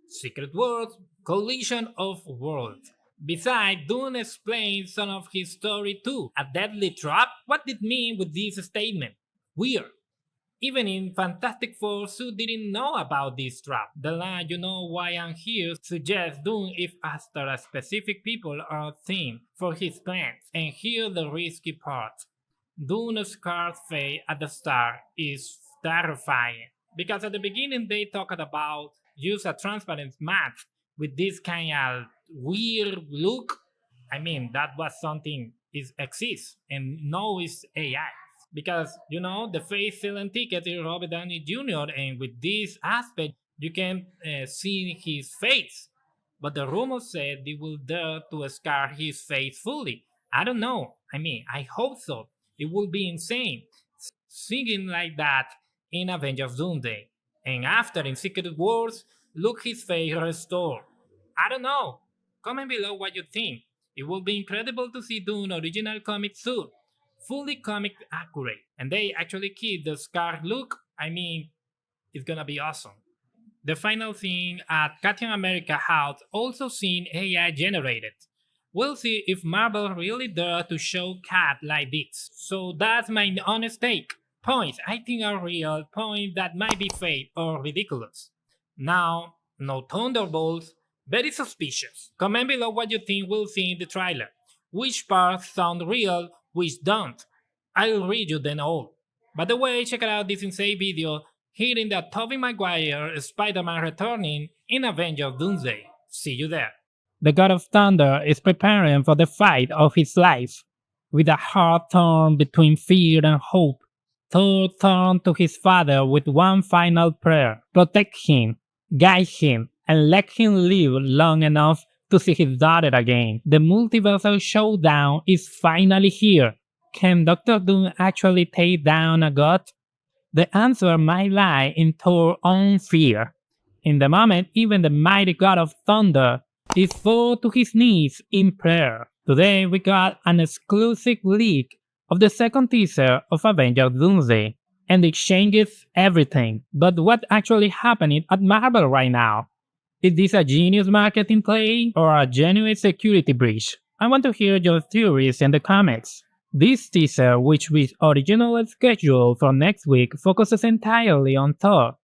Secret Worlds, collision of worlds. Besides, Dune explains some of his story too. A deadly trap? What did it mean with this statement? Weird. Even in Fantastic Four, Sue didn't know about this trap. The line, you know why I'm here, suggests Dune if after a specific people or thing for his plans. And here the risky part. Dune's scarred fate at the start is terrifying. Because at the beginning they talked about use a transparent mask with this kind of weird look. I mean, that was something is exists and now is AI. Because you know the face selling ticket is Robert Downey Jr. and with this aspect you can see his face. But the rumor said they will dare to scar his face fully. I don't know. I mean, I hope so. It would be insane singing like that in Avengers Doomsday. And after in Secret Wars, look his face restored. I don't know. Comment below what you think. It would be incredible to see Dune original comic suit, fully comic accurate, and they actually keep the scar look. I mean, it's gonna be awesome. The final thing at Captain America House also seen AI generated. We'll see if Marvel really dare to show Cat like this. So that's my honest take. Points I think are real, points that might be fake or ridiculous. Now, no Thunderbolts, very suspicious. Comment below what you think we'll see in the trailer. Which parts sound real, which don't. I'll read you them all. By the way, check out this insane video hearing that Tobey Maguire Spider-Man returning in Avengers Doomsday. See you there. The God of Thunder is preparing for the fight of his life. With a heart torn between fear and hope, Thor turned to his father with one final prayer. Protect him, guide him, and let him live long enough to see his daughter again. The multiversal showdown is finally here. Can Doctor Doom actually take down a god? The answer might lie in Thor's own fear. In the moment, even the mighty God of Thunder is fall to his knees in prayer. Today we got an exclusive leak of the second teaser of Avengers Doomsday, and it changes everything. But what actually happening at Marvel right now? Is this a genius marketing play or a genuine security breach? I want to hear your theories in the comments. This teaser, which was originally scheduled for next week, focuses entirely on Thor,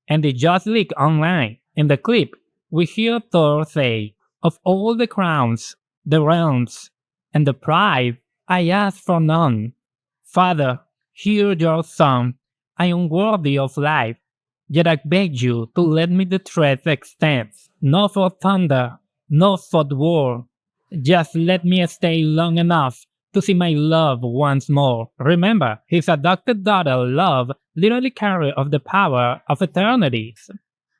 and it just leaked online. In the clip, we hear Thor say, "Of all the crowns, the realms, and the pride, I ask for none. Father, hear your son. I am worthy of life, yet I beg you to let me the thread extend. Not for thunder, not for the war. Just let me stay long enough to see my love once more." Remember, his adopted daughter Love literally carries of the power of eternity.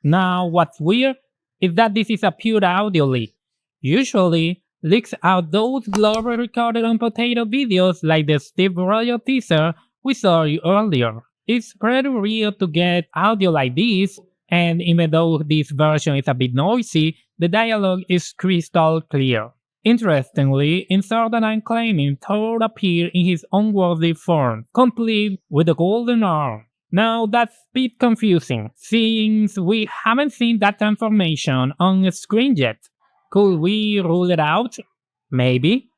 Now, what's weird is that this is a pure audio leak. Usually, leaks out those globally recorded on potato videos like the Steve Royal teaser we saw earlier. It's pretty rare to get audio like this, And even though this version is a bit noisy, the dialogue is crystal clear. Interestingly, in Sword and claiming Thor appeared in his unworthy form, complete with a golden arm. Now that's a bit confusing, since we haven't seen that transformation on screen yet. Could we rule it out? Maybe.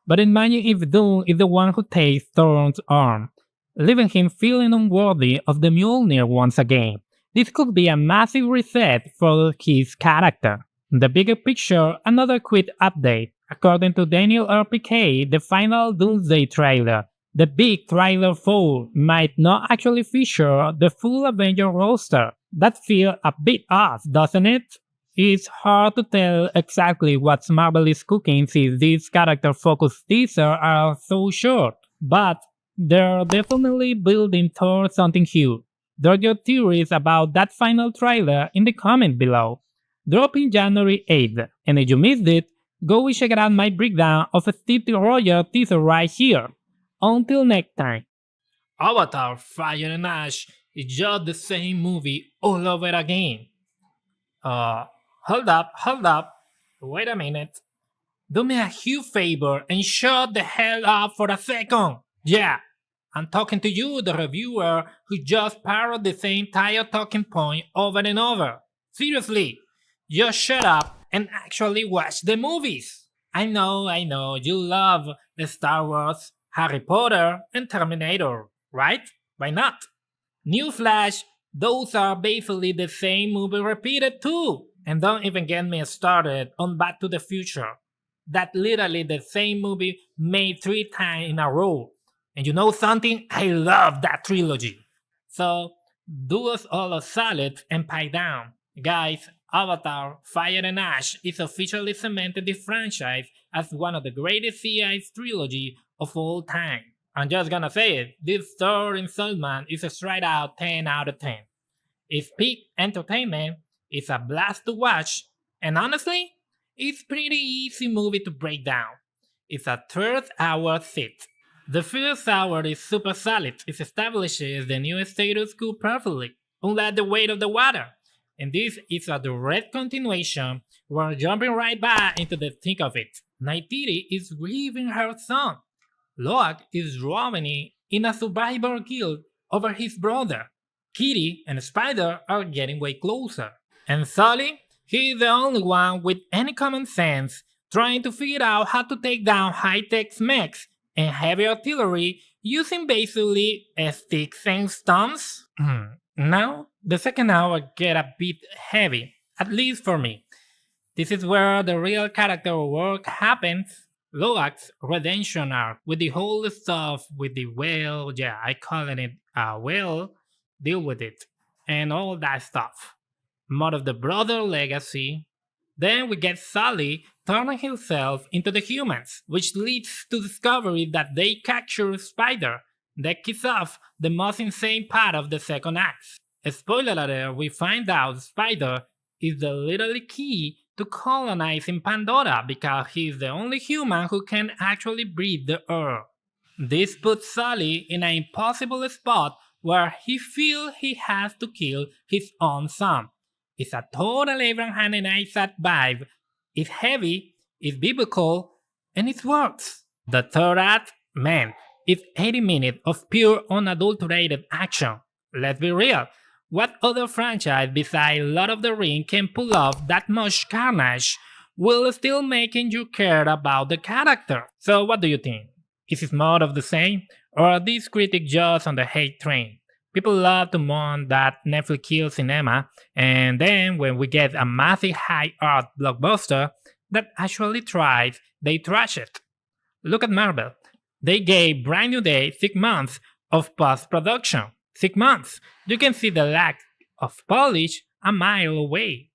But imagine if Doom is the one who takes Thor's arm, leaving him feeling unworthy of the Mjolnir once again. This could be a massive reset for his character. The bigger picture, another quick update. According to Daniel RPK, the final Doomsday trailer, the big trailer 4, might not actually feature the full Avenger roster. That feels a bit off, doesn't it? It's hard to tell exactly what Marvel is cooking since these character-focused teasers are so short, but they're definitely building towards something huge. Drop your theories about that final trailer in the comment below. Dropping January 8th, and if you missed it, go check out my breakdown of a Steve Rogers teaser right here. Until next time. Avatar Fire and Ash is just the same movie all over again. Hold up. Wait a minute. Do me a huge favor and shut the hell up for a second. Yeah, I'm talking to you, the reviewer, who just parroted the same tired talking point over and over. Seriously, just shut up and actually watch the movies. I know, you love the Star Wars, Harry Potter, and Terminator, right? Why not? Newsflash, those are basically the same movie repeated too. And don't even get me started on Back to the Future. That's literally the same movie made 3 times in a row. And you know something? I love that trilogy. So, do us all a solid and pipe down. Guys, Avatar Fire and Ash is officially cemented the franchise as one of the greatest CI trilogy of all time. I'm just gonna say it, this third installment is a straight out 10 out of 10. It's peak entertainment, it's a blast to watch, and honestly, it's pretty easy movie to break down. It's a third hour sit. The first hour is super solid, it establishes the new status quo perfectly, unlike the weight of the water. And this is a direct continuation, we're jumping right back into the thick of it. Neytiri is grieving her son. Loak is drowning in a survivor guild over his brother. Kitty and Spider are getting way closer. And Sully, he is the only one with any common sense, trying to figure out how to take down high-tech mechs and heavy artillery using basically sticks and stumps. Now, the second hour get a bit heavy, at least for me. This is where the real character work happens. Loak's redemption arc with the whole stuff with the whale, yeah, I call it a whale, deal with it, and all that stuff. More of the brother legacy. Then we get Sully turning himself into the humans, which leads to discovery that they capture Spider. That kicks off the most insane part of the second act. Spoiler alert, we find out Spider is the literally key to colonizing Pandora because he is the only human who can actually breathe the earth. This puts Sully in an impossible spot where he feels he has to kill his own son. It's a total Abraham and Isaac vibe. It's heavy, it's biblical, and it works. The third act, man, it's 80 minutes of pure unadulterated action. Let's be real. What other franchise besides Lord of the Rings can pull off that much carnage while still making you care about the character? So what do you think? Is it more of the same? Or are these critics just on the hate train? People love to mourn that Netflix kills cinema, and then when we get a massive high art blockbuster that actually tries, they trash it. Look at Marvel. They gave Brand New Day 6 months of post-production. 6 months. You can see the lack of polish a mile away.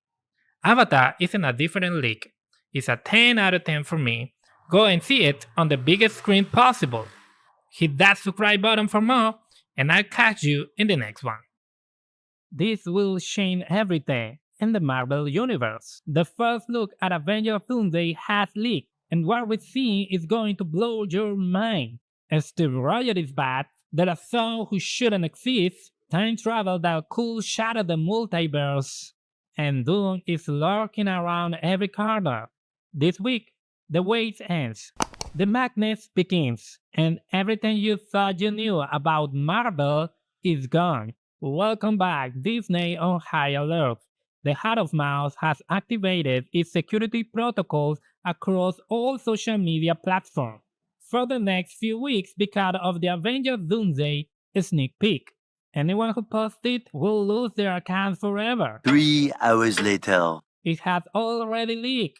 Avatar is in a different league. It's a 10 out of 10 for me. Go and see it on the biggest screen possible. Hit that subscribe button for more, and I'll catch you in the next one. This will change everything in the Marvel Universe. The first look at Avengers Doomsday has leaked, and what we see is going to blow your mind. As Steve Rogers is back, there are some who shouldn't exist, time travel that could shatter the multiverse, and Doom is lurking around every corner. This week, the wait ends, the madness begins, and everything you thought you knew about Marvel is gone. Welcome back, Disney on high alert. The Heart of Mouse has activated its security protocols across all social media platforms for the next few weeks because of the Avengers Doomsday sneak peek. Anyone who posts it will lose their account forever. 3 hours later. It has already leaked.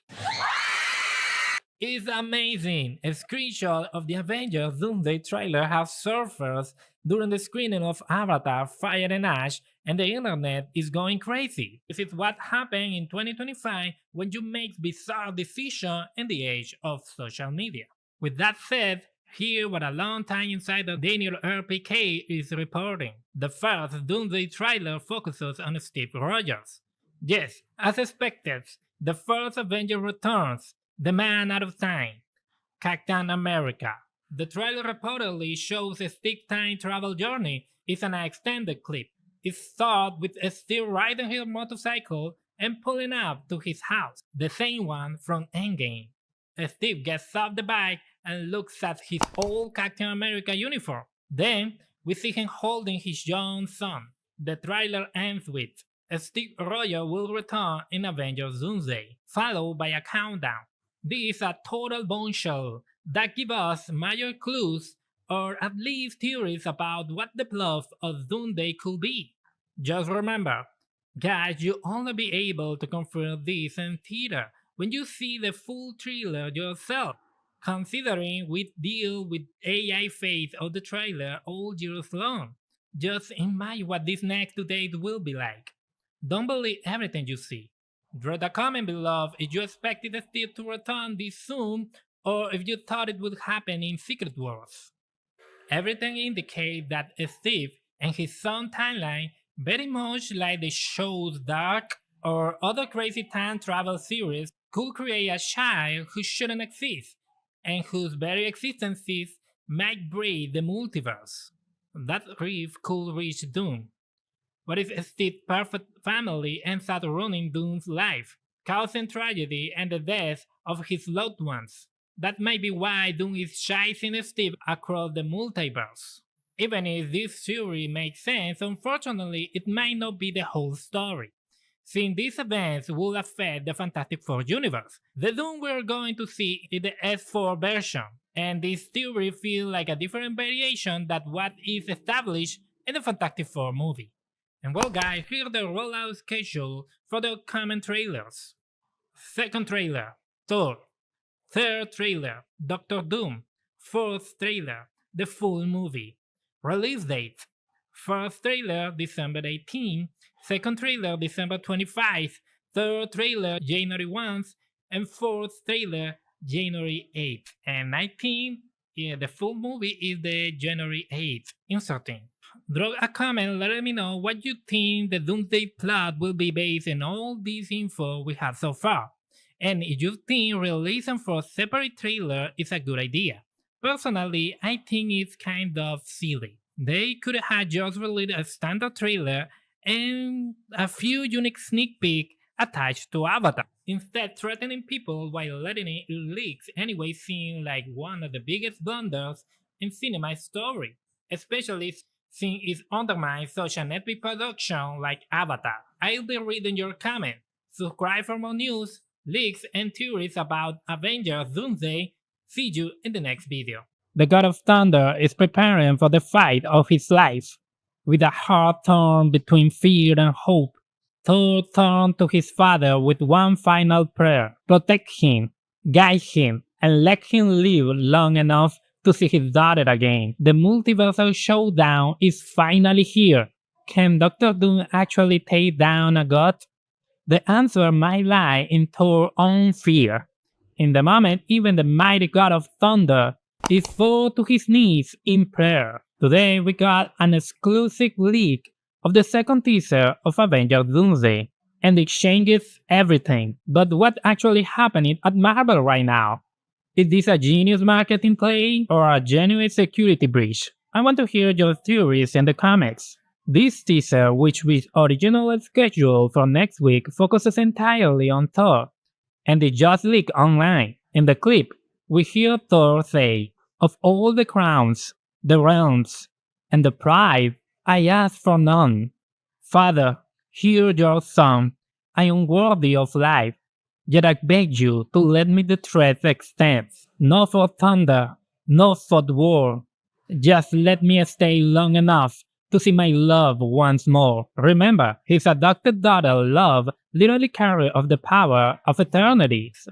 It's amazing! A screenshot of the Avengers Doomsday trailer has surfaced during the screening of Avatar Fire and Ash, and the internet is going crazy. This is what happened in 2025 when you make bizarre decisions in the age of social media. With that said, here what a long-time insider Daniel RPK is reporting. The first Doomsday trailer focuses on Steve Rogers. Yes, as expected, the first Avenger returns, the man out of time, Captain America. The trailer reportedly shows a Steve's time travel journey is an extended clip. It starts with Steve riding his motorcycle and pulling up to his house, the same one from Endgame. Steve gets off the bike and looks at his old Captain America uniform. Then, we see him holding his young son. The trailer ends with Steve Rogers will return in Avengers Doomsday, followed by a countdown. This is a total bombshell that gives us major clues or at least theories about what the plot of Doomsday could be. Just remember, guys, you'll only be able to confirm this in theater when you see the full trailer yourself. Considering we deal with AI face of the trailer all years long, just imagine what these next 2 days will be like. Don't believe everything you see. Drop a comment below if you expected Steve to return this soon or if you thought it would happen in Secret Wars. Everything indicates that Steve and his son timeline, very much like the show's Dark or other crazy time travel series, could create a child who shouldn't exist and whose very existences might breed the multiverse. That rift could reach Doom. What if Steve's perfect family ends up ruining Doom's life, causing tragedy and the death of his loved ones? That may be why Doom is chasing Steve across the multiverse. Even if this theory makes sense, unfortunately it might not be the whole story, since these events will affect the Fantastic Four universe. The Doom we're going to see is the S4 version, and this theory feels like a different variation than what is established in the Fantastic Four movie. And well guys, here's the rollout schedule for the upcoming trailers. Second trailer, Thor. Third trailer, Doctor Doom. Fourth trailer, the full movie. Release date, first trailer December 18, second trailer December 25, third trailer January 1, and fourth trailer January 8. And 19, the full movie is the January 8th, inserting. Drop a comment letting me know what you think the Doomsday plot will be based on all this info we have so far, and if you think releasing for a separate trailer is a good idea. Personally, I think it's kind of silly. They could have just released a standard trailer and a few unique sneak peeks attached to Avatar, instead threatening people while letting it leak anyway seems like one of the biggest blunders in cinema history, especially since it undermines such an epic production like Avatar. I'll be reading your comments. Subscribe for more news, leaks, and theories about Avengers Doomsday. See you in the next video. The God of Thunder is preparing for the fight of his life. With a heart torn between fear and hope, Thor turned to his father with one final prayer: protect him, guide him, and let him live long enough to see his daughter again. The multiversal showdown is finally here. Can Doctor Doom actually take down a god? The answer might lie in Thor's own fear. In the moment, even the mighty God of Thunder is fall to his knees in prayer. Today we got an exclusive leak of the second teaser of Avengers Doomsday, and it changes everything. But what actually happening at Marvel right now? Is this a genius marketing play or a genuine security breach? I want to hear your theories in the comments. This teaser, which was originally scheduled for next week, focuses entirely on Thor, and it just leaked online. In the clip, we hear Thor say, "Of all the crowns, the realms, and the pride, I ask for none. Father, hear your son. I am worthy of life, yet I beg you to let me the thread extends, not for thunder, not for the war. Just let me stay long enough to see my love once more." Remember, his adopted daughter, Love, literally carried of the power of eternities.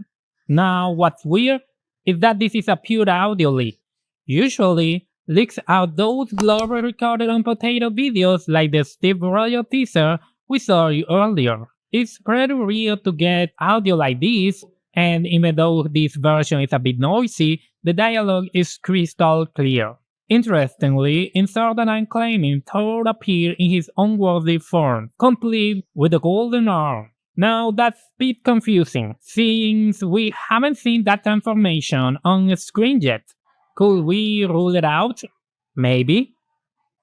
Now, what's weird is that this is a pure audio leak. Usually, leaks out those globally recorded on potato videos like the Steve Royal teaser we saw earlier. It's pretty rare to get audio like this, and even though this version is a bit noisy, the dialogue is crystal clear. Interestingly, in Sword I'm claiming Thor appeared in his unworthy form, complete with a golden arm. Now that's a bit confusing, since we haven't seen that transformation on screen yet. Could we rule it out? Maybe.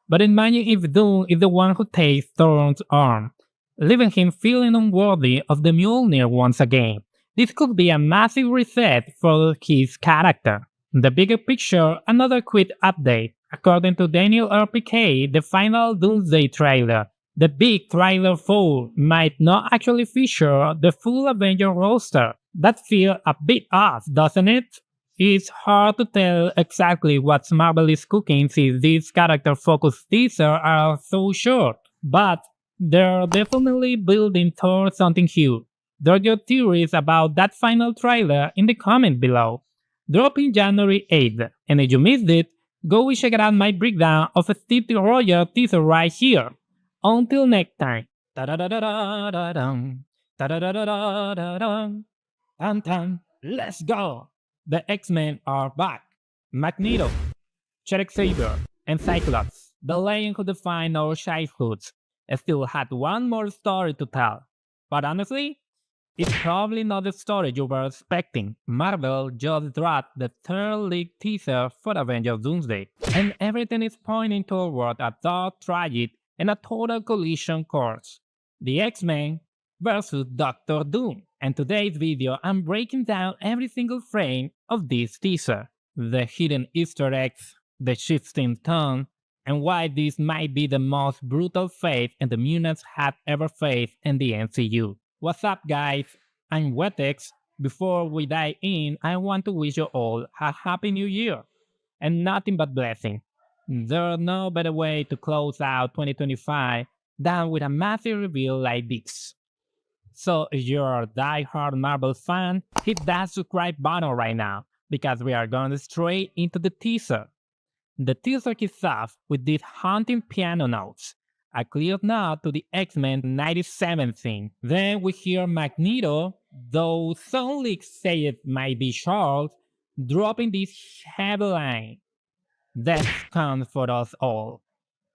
But imagine if Doom is the one who takes Thor's arm, leaving him feeling unworthy of the Mjolnir once again. This could be a massive reset for his character. The bigger picture, another quick update. According to Daniel RPK, the final Doomsday trailer, the big trailer 4, might not actually feature the full Avenger roster. That feels a bit off, doesn't it? It's hard to tell exactly what Marvel is cooking since these character-focused teasers are so short, but they're definitely building towards something huge. Drop your theories about that final trailer in the comment below. Dropping January 8th, and if you missed it, go check out my breakdown of a Steve Royal teaser right here. Until next time. Let's go! The X-Men are back. Magneto, Xavier, and Cyclops, the legend who defined our childhoods, still had one more story to tell. But honestly, it's probably not the story you were expecting. Marvel just dropped the third leak teaser for Avengers Doomsday, and everything is pointing toward a dark tragic and a total collision course. The X-Men versus Doctor Doom. And today's video I'm breaking down every single frame of this teaser. The hidden Easter eggs, the shifting tone, and why this might be the most brutal fate and the mutants have ever faced in the MCU. What's up guys? I'm Wetex. Before we dive in, I want to wish you all a happy new year and nothing but blessing. There's no better way to close out 2025 than with a massive reveal like this. So if you're a die-hard Marvel fan, hit that subscribe button right now, because we are going straight into the teaser. The teaser kicks off with these haunting piano notes, a clear nod to the X-Men 97 theme. Then we hear Magneto, though some leaks say it might be Charles, dropping this headline: "Death comes for us all."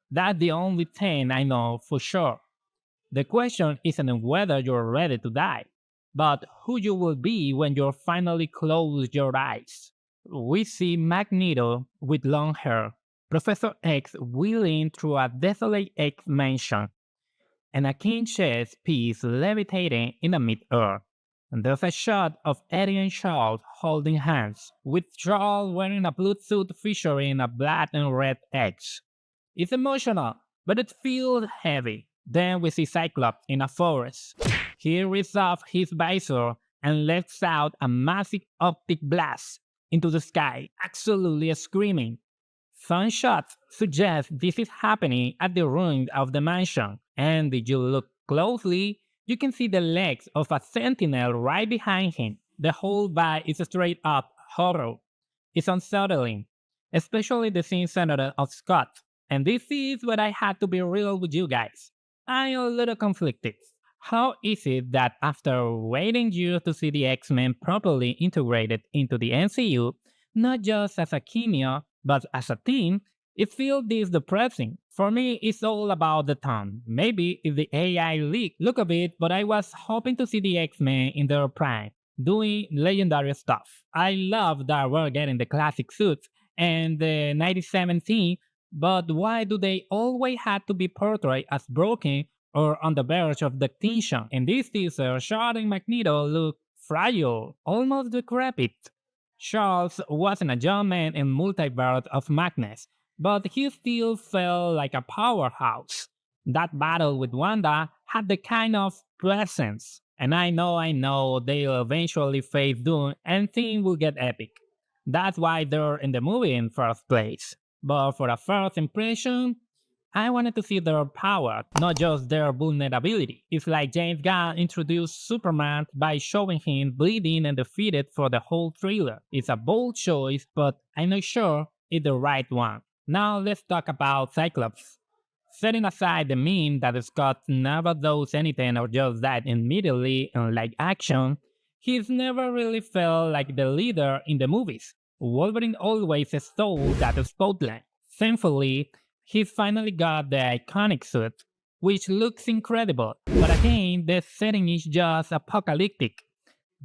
That's the only thing I know for sure. The question isn't whether you're ready to die, but who you will be when you finally close your eyes. We see Magneto with long hair, Professor X wheeling through a desolate X mansion, and a king chess piece levitating in the mid-air. And there's a shot of Eddie and Charles holding hands, with Charles wearing a blue suit featuring a black and red X. It's emotional, but it feels heavy. Then we see Cyclops in a forest. He rips off his visor and lets out a massive optic blast into the sky, absolutely screaming. Some shots suggest this is happening at the ruins of the mansion, and if you look closely, you can see the legs of a sentinel right behind him. The whole vibe is straight up horror. It's unsettling, especially the scene centered on Scott. And this is where I had to be real with you guys. I'm a little conflicted. How is it that after waiting years to see the X-Men properly integrated into the MCU, not just as a cameo, but as a team, it feels this depressing? For me, it's all about the tone. Maybe if the AI leak look a bit, but I was hoping to see the X-Men in their prime, doing legendary stuff. I love that we're getting the classic suits and the 97 theme, But why do they always have to be portrayed as broken or on the verge of extinction? In this teaser, Charles and Magneto look fragile, almost decrepit. Charles wasn't a young man in Multiverse of Madness, but he still felt like a powerhouse. That battle with Wanda had the kind of presence. And I know they'll eventually face Doom and things will get epic. That's why they're in the movie in first place. But for a first impression, I wanted to see their power, not just their vulnerability. It's like James Gunn introduced Superman by showing him bleeding and defeated for the whole thriller. It's a bold choice, but I'm not sure it's the right one. Now let's talk about Cyclops. Setting aside the meme that Scott never does anything or just died immediately in live action, he's never really felt like the leader in the movies. Wolverine always stole that spotlight. Thankfully, he finally got the iconic suit, which looks incredible, but again, the setting is just apocalyptic.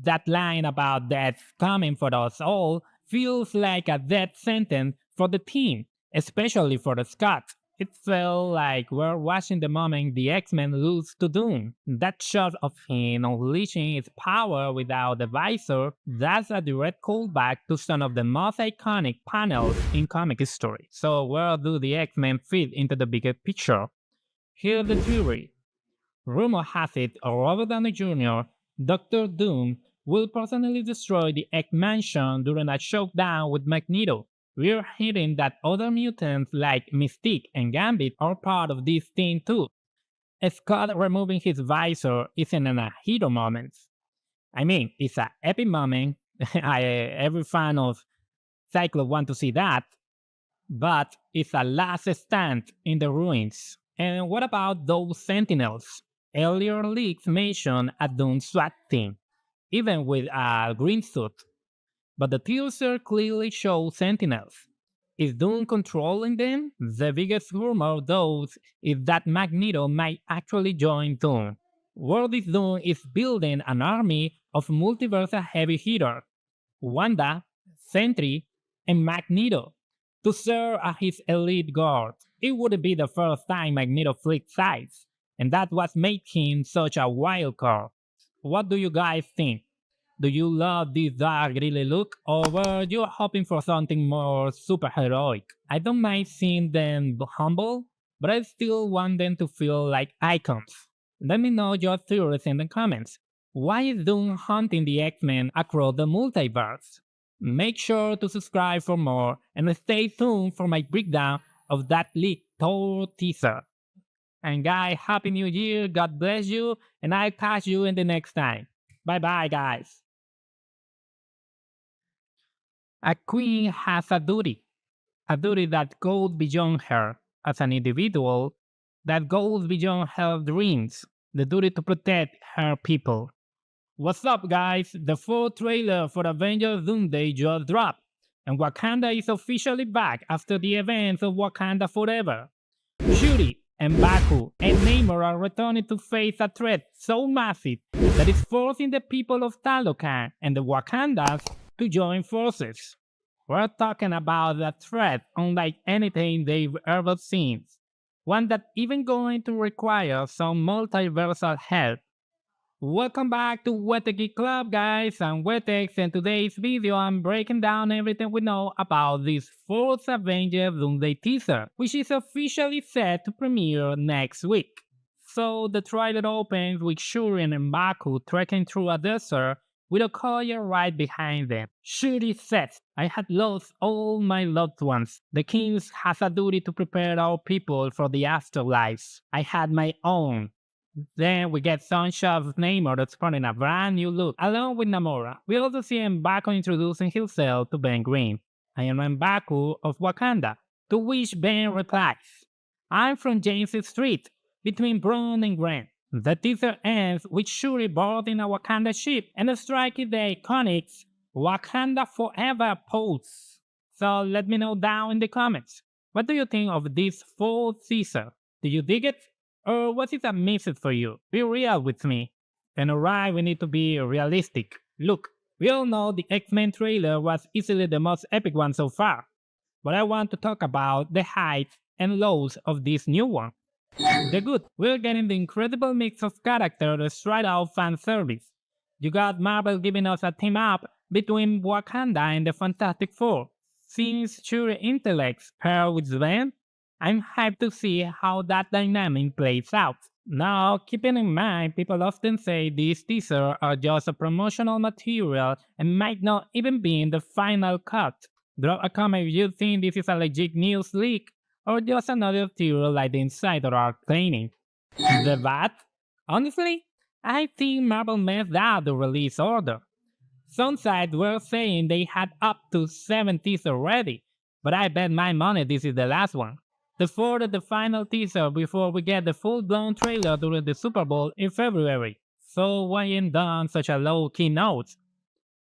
That line about death coming for us all feels like a death sentence for the team, especially for Scott. It felt like we're watching the moment the X-Men lose to Doom. That shot of him unleashing his power without the visor, that's a direct callback to some of the most iconic panels in comic history. So where do the X-Men fit into the bigger picture? Here's the theory. Rumor has it Robert Downey Jr., Doctor Doom, will personally destroy the X-Mansion during a showdown with Magneto. We're hearing that other mutants like Mystique and Gambit are part of this team too. Scott removing his visor isn't a hero moment. I mean, it's an epic moment. Every fan of Cyclops want to see that. But it's a last stand in the ruins. And what about those Sentinels? Earlier leaks mentioned a Doom SWAT team, even with a green suit. But the teaser clearly shows Sentinels. Is Doom controlling them? The biggest rumor, though, is that Magneto might actually join Doom. What is Doom is building an army of multiverse heavy hitters, Wanda, Sentry, and Magneto, to serve as his elite guard. It wouldn't be the first time Magneto flipped sides, and that's what made him such a wild card. What do you guys think? Do you love this dark gritty look, or were you hoping for something more superheroic? I don't mind seeing them humble, but I still want them to feel like icons. Let me know your theories in the comments. Why is Doom hunting the X-Men across the multiverse? Make sure to subscribe for more and stay tuned for my breakdown of that leaked Thor teaser. And guys, Happy New Year, God bless you, and I'll catch you in the next time. Bye bye guys. A queen has a duty that goes beyond her as an individual, that goes beyond her dreams, the duty to protect her people. What's up guys, the full trailer for Avengers Doomsday just dropped, and Wakanda is officially back after the events of Wakanda Forever. Shuri and Baku and Namor are returning to face a threat so massive that it's forcing the people of Talocan and the Wakandas to join forces. We're talking about a threat unlike anything they've ever seen, one that even going to require some multiversal help. Welcome back to Wete Geek Club guys, I'm Wetex, and today's video I'm breaking down everything we know about this 4th Avengers Doomsday teaser, which is officially set to premiere next week. So the trailer opens with Shuri and M'Baku trekking through a desert with a courier right behind them. Shuri says, I had lost all my loved ones. The king has a duty to prepare our people for the afterlife. I had my own. Then we get some shots of Namor exploring a brand new look, along with Namora. We also see M'Baku introducing himself to Ben Grimm. I am M'Baku of Wakanda, to which Ben replies, I'm from James Street, between Brown and Grant. The teaser ends with Shuri boarding a Wakanda ship and striking the iconic Wakanda Forever pose. So let me know down in the comments, what do you think of this full teaser? Do you dig it? Or was it a message for you? Be real with me. And alright, we need to be realistic. Look, we all know the X-Men trailer was easily the most epic one so far. But I want to talk about the hype and lows of this new one. The good, we're getting the incredible mix of characters straight out fan service. You got Marvel giving us a team up between Wakanda and the Fantastic Four. Since Shuri intellects paired with Sven, I'm hyped to see how that dynamic plays out. Now, keeping in mind, people often say these teasers are just a promotional material and might not even be in the final cut. Drop a comment if you think this is a legit news leak or just another theory like the insider are claiming. The bat? Honestly, I think Marvel messed up the release order. Some sites were saying they had up to 7 teasers ready, but I bet my money this is the last one. The fourth and the final teaser before we get the full-blown trailer during the Super Bowl in February. So why ain't done such a low-key note?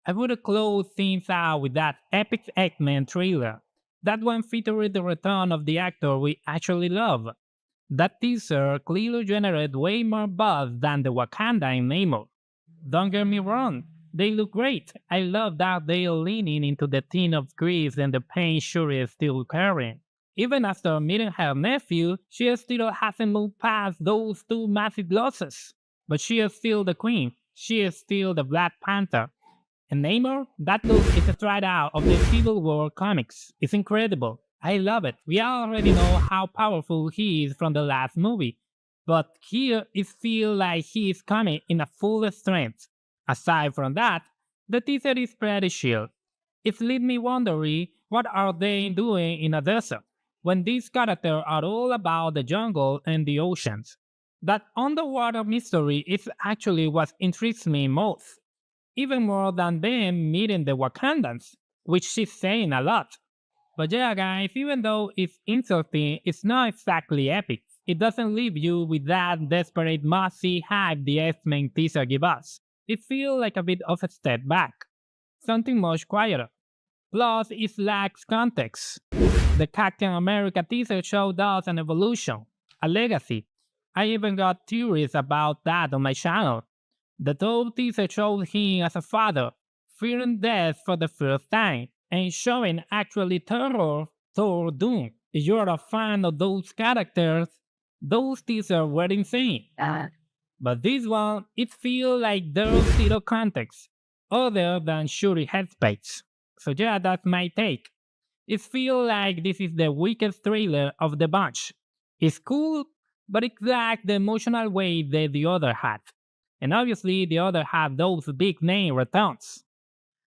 I would close things out with that epic X-Men trailer. That one featuring the return of the actor we actually love. That teaser clearly generated way more buzz than the Wakanda in Namor. Don't get me wrong, they look great. I love that they're leaning into the theme of grief and the pain Shuri is still carrying. Even after meeting her nephew, she still hasn't moved past those two massive losses. But she is still the queen. She is still the Black Panther. And Namor, that look is straight out of the Civil War comics. It's incredible. I love it. We already know how powerful he is from the last movie. But here it feels like he is coming in a full strength. Aside from that, the teaser is pretty chill. It leaves me wondering what are they doing in a desert when these characters are all about the jungle and the oceans. That underwater mystery is actually what intrigues me most, even more than them meeting the Wakandans, which is saying a lot. But yeah, guys, even though it's interesting, it's not exactly epic. It doesn't leave you with that desperate must-see hype the X-Men teaser give us. It feels like a bit of a step back, something much quieter. Plus, it lacks context. The Captain America teaser showed us an evolution, a legacy. I even got theories about that on my channel. The Thor teaser showed him as a father, fearing death for the first time, and showing actually terror Thor Doom. If you're a fan of those characters, those teasers were insane. But this one, it feels like there's zero context, other than Shuri headspace. So yeah, that's my take. It feels like this is the weakest trailer of the bunch. It's cool, but it lacks the emotional weight that the other had. And obviously the other had those big name returns.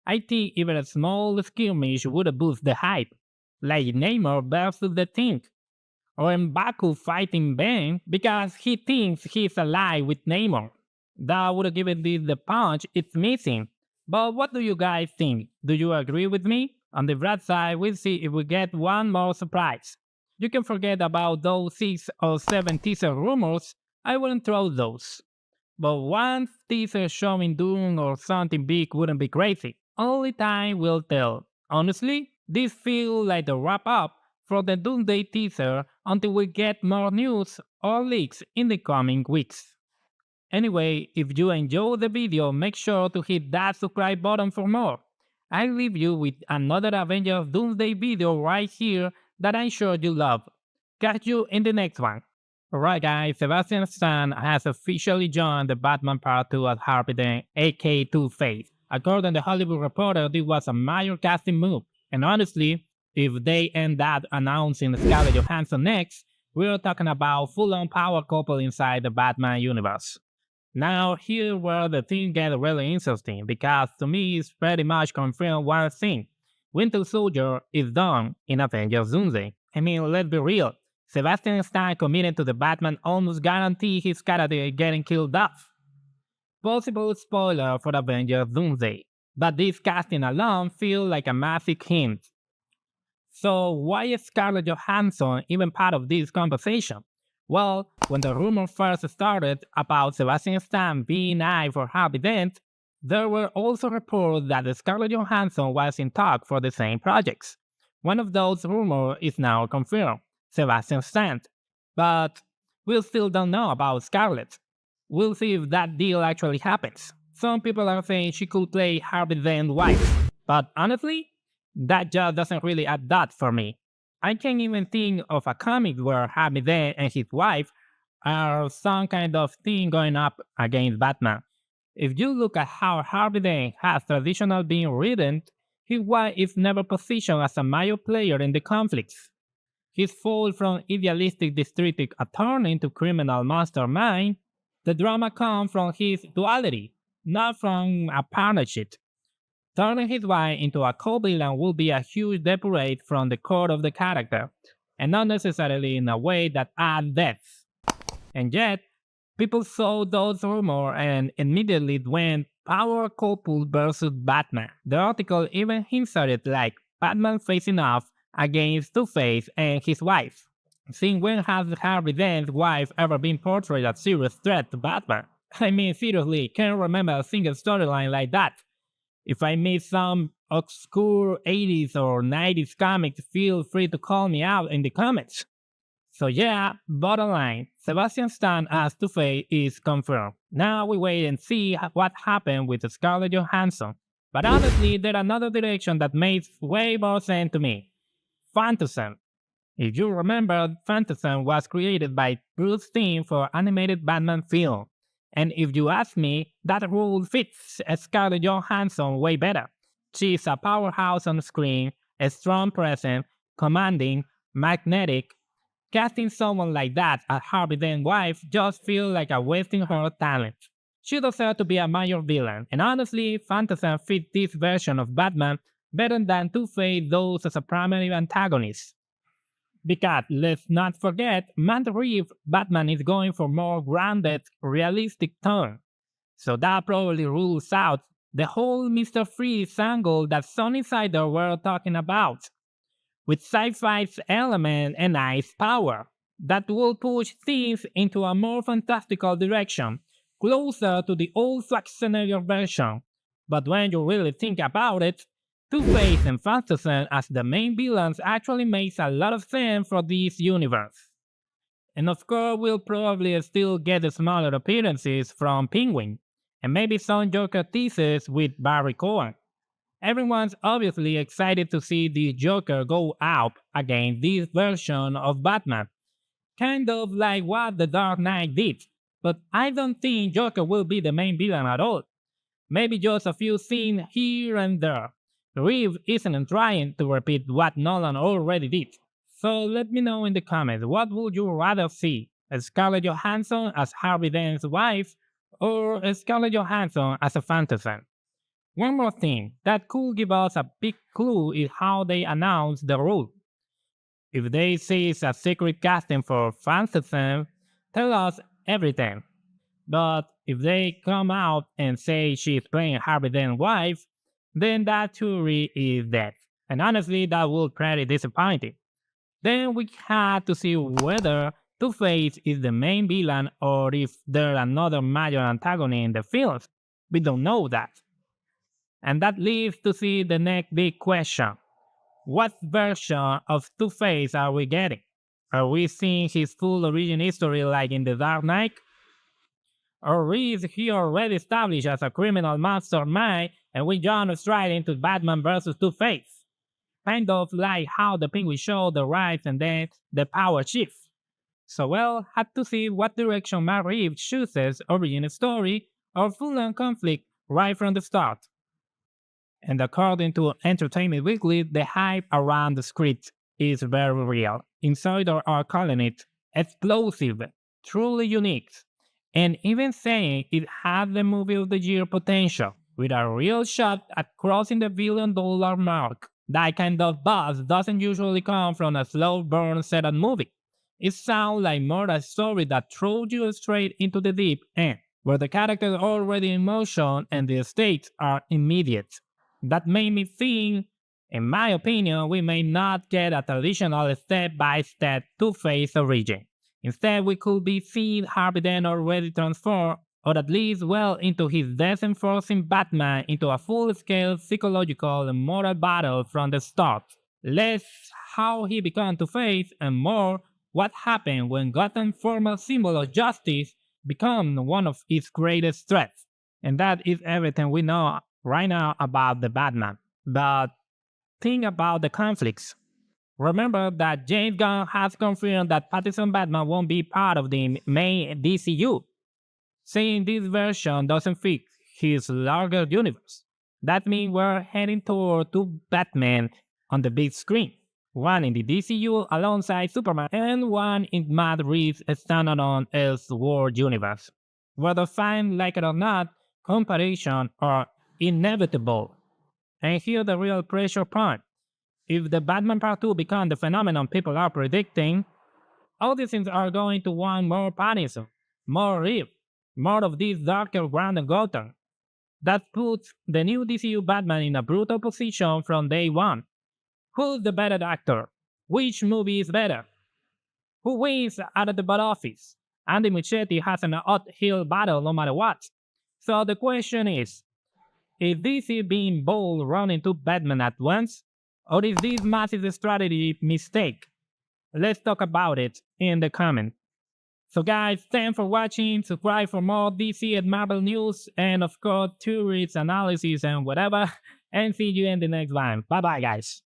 I think even a small skirmish would boost the hype, like Namor versus the Thing, or M'Baku fighting Ben because he thinks he's alive with Namor. That would give it the punch it's missing. But what do you guys think? Do you agree with me? On the bright side, we'll see if we get one more surprise. You can forget about those 6 or 7 teaser rumors, I wouldn't throw those. But one teaser showing Doom or something big wouldn't be crazy. Only time will tell. Honestly, this feels like the wrap up for the Doomsday teaser until we get more news or leaks in the coming weeks. Anyway, if you enjoyed the video, make sure to hit that subscribe button for more. I'll leave you with another Avengers Doomsday video right here that I'm sure you love. Catch you in the next one. Alright guys, Sebastian Stan has officially joined the Batman Part 2 as Harvey Dent, aka Two-Face. According to Hollywood Reporter, this was a major casting move, and honestly, if they end up announcing Scarlett Johansson next, we're talking about full-on power couple inside the Batman universe. Now, here where the thing gets really interesting, because to me it's pretty much confirmed one thing. Winter Soldier is done in Avengers Doomsday. I mean, let's be real. Sebastian Stan committed to the Batman almost guarantee his character getting killed off. Possible spoiler for Avengers Doomsday, but this casting alone feels like a massive hint. So why is Scarlett Johansson even part of this conversation? Well, when the rumor first started about Sebastian Stan being eyed for Harvey Dent, there were also reports that Scarlett Johansson was in talk for the same projects. One of those rumors is now confirmed, Sebastian Stan. But we still don't know about Scarlett. We'll see if that deal actually happens. Some people are saying she could play Harvey Dent's wife, but honestly, that just doesn't really add that for me. I can't even think of a comic where Harvey Dent and his wife are some kind of thing going up against Batman. If you look at how Harvey Dent has traditionally been written, his wife is never positioned as a major player in the conflicts. His fall from idealistic district attorney to criminal mastermind, the drama comes from his duality, not from a partnership. Turning his wife into a co-villain will be a huge departure from the core of the character, and not necessarily in a way that adds depth. And yet, people saw those rumors and immediately went power couple versus Batman. The article even hinted it like Batman facing off against Two-Face and his wife. Since when has Harvey Dent's wife ever been portrayed as a serious threat to Batman? I mean, seriously, can't remember a single storyline like that. If I missed some obscure 80s or 90s comics, feel free to call me out in the comments. So yeah, bottom line, Sebastian Stan as Two-Face is confirmed. Now we wait and see what happened with Scarlett Johansson. But honestly, there's another direction that makes way more sense to me. Phantasm. If you remember, Phantasm was created by Bruce Timm for animated Batman film. And if you ask me, that role fits Scarlett Johansson way better. She's a powerhouse on screen, a strong presence, commanding, magnetic. Casting someone like that as Harvey Dent's wife just feels like a wasting her talent. She deserves to be a major villain, and honestly, Phantasm fits this version of Batman better than Two-Face does as a primary antagonist. Because let's not forget, Matt Reeves' Batman is going for more grounded, realistic tone. So that probably rules out the whole Mr. Freeze angle that some insiders were talking about, with sci-fi's element and ice power, that will push things into a more fantastical direction, closer to the old Schwarzenegger version. But when you really think about it, Two-Face and Phantasm as the main villains actually makes a lot of sense for this universe. And of course, we'll probably still get smaller appearances from Penguin, and maybe some Joker teases with Barry Cohen. Everyone's obviously excited to see the Joker go up against this version of Batman, kind of like what the Dark Knight did. But I don't think Joker will be the main villain at all. Maybe just a few scenes here and there. Reeves isn't trying to repeat what Nolan already did. So let me know in the comments, what would you rather see? Scarlett Johansson as Harvey Dent's wife, or Scarlett Johansson as a Phantasm? One more thing that could give us a big clue is how they announce the role. If they say it's a secret casting for Phantasm, tell us everything. But if they come out and say she's playing Harvey Dent's wife, then that theory is dead. And honestly, that would pretty disappointing. Then we had to see whether Two-Face is the main villain or if there's another major antagonist in the films. We don't know that. And that leaves to see the next big question. What version of Two-Face are we getting? Are we seeing his full origin history like in The Dark Knight? Or is he already established as a criminal mastermind and we jump straight into Batman vs. Two-Face? Kind of like how the Penguin showed the rise and then the power shift. So well, had to see what direction Matt Reeves chooses, origin story or full-on conflict right from the start. And according to Entertainment Weekly, the hype around the script is very real. Insiders are calling it explosive, truly unique, and even saying it has the movie of the year potential, with a real shot at crossing the $1 billion mark. That kind of buzz doesn't usually come from a slow burn setup movie. It sounds like more a story that throws you straight into the deep end, where the characters are already in motion and the stakes are immediate. That made me think, in my opinion, we may not get a traditional step-by-step Two-Face origin. Instead, we could be seeing Harvey Dent already transformed, or at least well into his death and forcing Batman into a full-scale psychological and moral battle from the start. Less how he began Two-Face, and more what happened when Gotham's former symbol of justice became one of its greatest threats. And that is everything we know right now about the Batman. But think about the conflicts. Remember that James Gunn has confirmed that Pattinson Batman won't be part of the main DCU, saying this version doesn't fit his larger universe. That means we're heading toward two Batman on the big screen. One in the DCU alongside Superman, and one in Matt Reeves' standalone Elseworld universe. Whether fans like it or not, comparisons are inevitable. And here's the real pressure point. If the Batman Part 2 becomes the phenomenon people are predicting, audiences are going to want more Pattinson, more Reeves, more of this darker grounded Gotham. That puts the new DCU Batman in a brutal position from day one. Who's the better actor? Which movie is better? Who wins at the box office? Andy Muschietti has an uphill battle no matter what. So the question is DC being bold running to Batman at once? Or is this massive strategy mistake? Let's talk about it in the comments. So guys, thanks for watching, subscribe for more DC and Marvel news, and of course theories, analysis and whatever, and see you in the next one. Bye bye guys.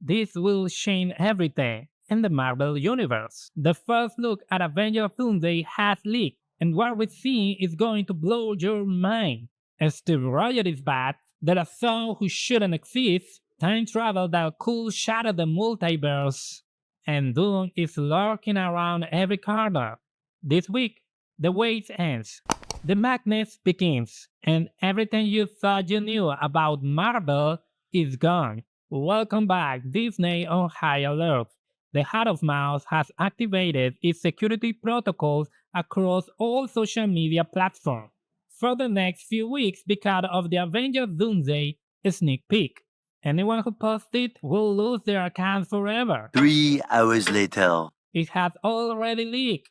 This will change everything in the Marvel Universe. The first look at Avengers Doomsday has leaked, and what we see is going to blow your mind. As Steve Rogers is back, there are some who shouldn't exist, time travel that could shatter the multiverse, and Doom is lurking around every corner. This week, the wait ends, the madness begins, and everything you thought you knew about Marvel is gone. Welcome back, Disney on high alert. The Heart of Mouse has activated its security protocols across all social media platforms for the next few weeks because of the Avengers Doomsday sneak peek. Anyone who posts it will lose their account forever. 3 hours later. It has already leaked.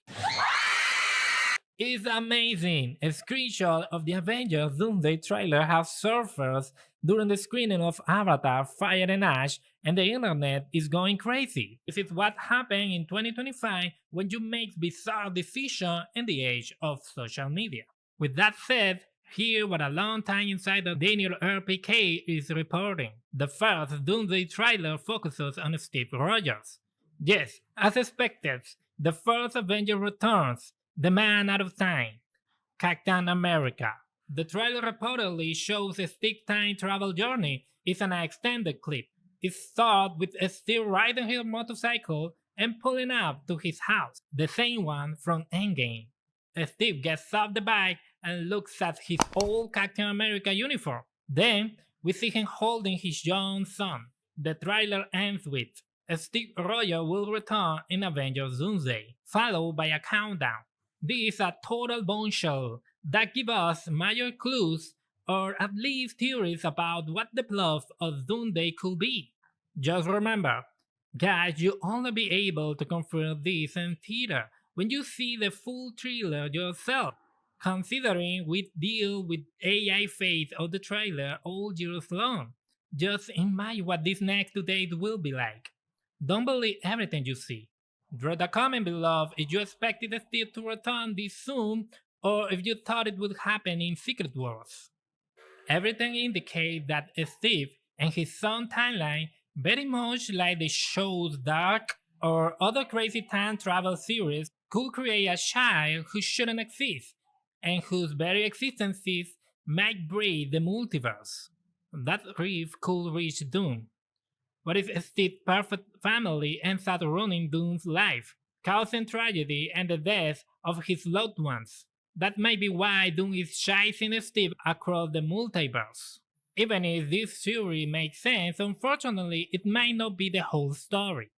It's amazing! A screenshot of the Avengers Doomsday trailer has surfaced during the screening of Avatar, Fire and Ash, and the internet is going crazy. This is what happened in 2025 when you make bizarre decisions in the age of social media. With that said, here what a long-time insider Daniel RPK is reporting. The first Doomsday trailer focuses on Steve Rogers. Yes, as expected, the first Avenger returns, the man out of time, Captain America. The trailer reportedly shows a Steve's time travel journey is an extended clip. It starts with Steve riding his motorcycle and pulling up to his house, the same one from Endgame. Steve gets off the bike and looks at his old Captain America uniform. Then, we see him holding his young son. The trailer ends with Steve Rogers will return in Avengers Doomsday, followed by a countdown. This is a total bombshell that gives us major clues or at least theories about what the plot of Doomsday could be. Just remember, guys, you'll only be able to confirm this in theater when you see the full trailer yourself. Considering we deal with AI face of the trailer all years long, just imagine what these next 2 days will be like. Don't believe everything you see. Drop a comment below if you expected Steve to return this soon or if you thought it would happen in Secret Wars. Everything indicates that Steve and his son timeline, very much like the show's Dark or other crazy time travel series, could create a child who shouldn't exist and whose very existence might breed the multiverse. That grief could reach Doom. What if Steve's perfect family ends up ruining Doom's life, causing tragedy and the death of his loved ones? That may be why Doom is chasing Steve across the multiverse. Even if this theory makes sense, unfortunately it might not be the whole story,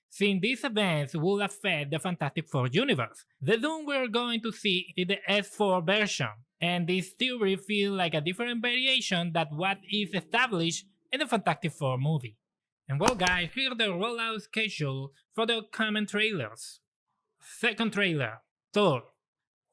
since these events will affect the Fantastic Four universe. The Doom we're going to see is the S4 version, and this theory feels like a different variation than what is established in the Fantastic Four movie. And well guys, here's the rollout schedule for the upcoming trailers. Second trailer, Thor.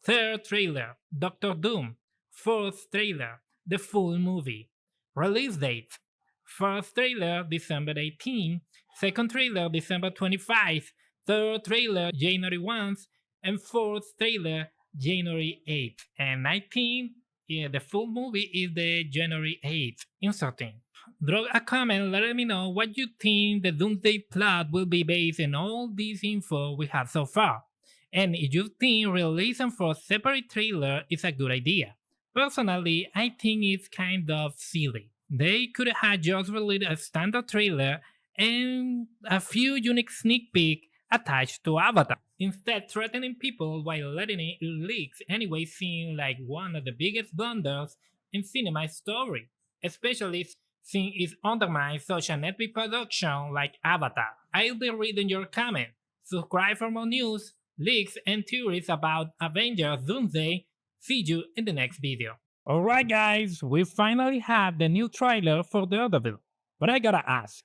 Third trailer, Doctor Doom. Fourth trailer, the full movie. Release date, first trailer December 18, second trailer December 25, third trailer January 1, and fourth trailer January 8. And 19, the full movie is the January 8th inserting. Drop a comment letting me know what you think the Doomsday plot will be based on all this info we have so far, and if you think releasing for a separate trailer is a good idea. Personally, I think it's kind of silly. They could have just released a standard trailer and a few unique sneak peeks attached to Avatar, instead threatening people while letting it leak anyway seem like one of the biggest blunders in cinema story, especially since it undermines such an epic production like Avatar. I'll be reading your comment. Subscribe for more news, leaks, and theories about Avengers Doomsday. See you in the next video. Alright guys, we finally have the new trailer for Daredevil. But I gotta ask,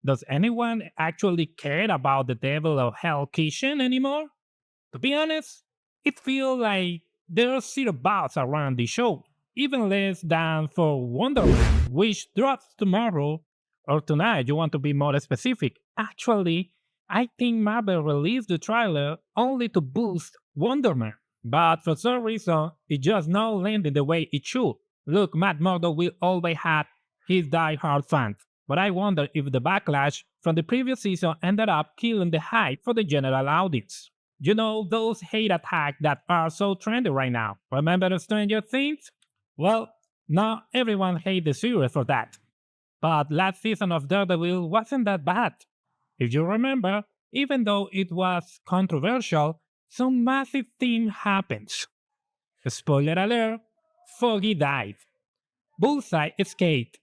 does anyone actually care about the Devil of Hell Kitchen anymore? To be honest, it feels like there's zero buzz around the show, even less than for Wonder Woman, which drops tomorrow or tonight. You want to be more specific. Actually, I think Marvel released the trailer only to boost Wonder Woman, but for some reason, it just not landed the way it should. Look, Matt Murdock will always have his die-hard fans, but I wonder if the backlash from the previous season ended up killing the hype for the general audience. You know, those hate attacks that are so trendy right now. Remember the Stranger Things? Well, not everyone hates the series for that. But last season of Daredevil wasn't that bad. If you remember, even though it was controversial, some massive thing happens. Spoiler alert, Foggy died. Bullseye escaped.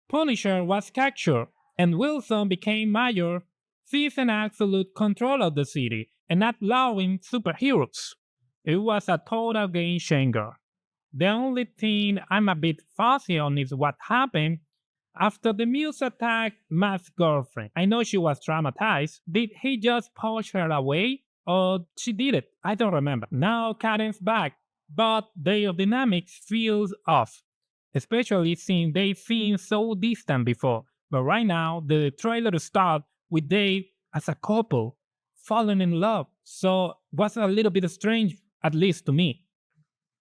Punisher was captured, and Wilson became mayor, seizing absolute control of the city and not allowing superheroes. It was a total game changer. The only thing I'm a bit fuzzy on is what happened after the Muse attacked Matt's girlfriend. I know she was traumatized. Did he just push her away? Or she did it? I don't remember. Now Karen's back, but their dynamics feels off, especially since they seemed so distant before. But right now, the trailer starts with they as a couple falling in love, so was a little bit strange, at least to me.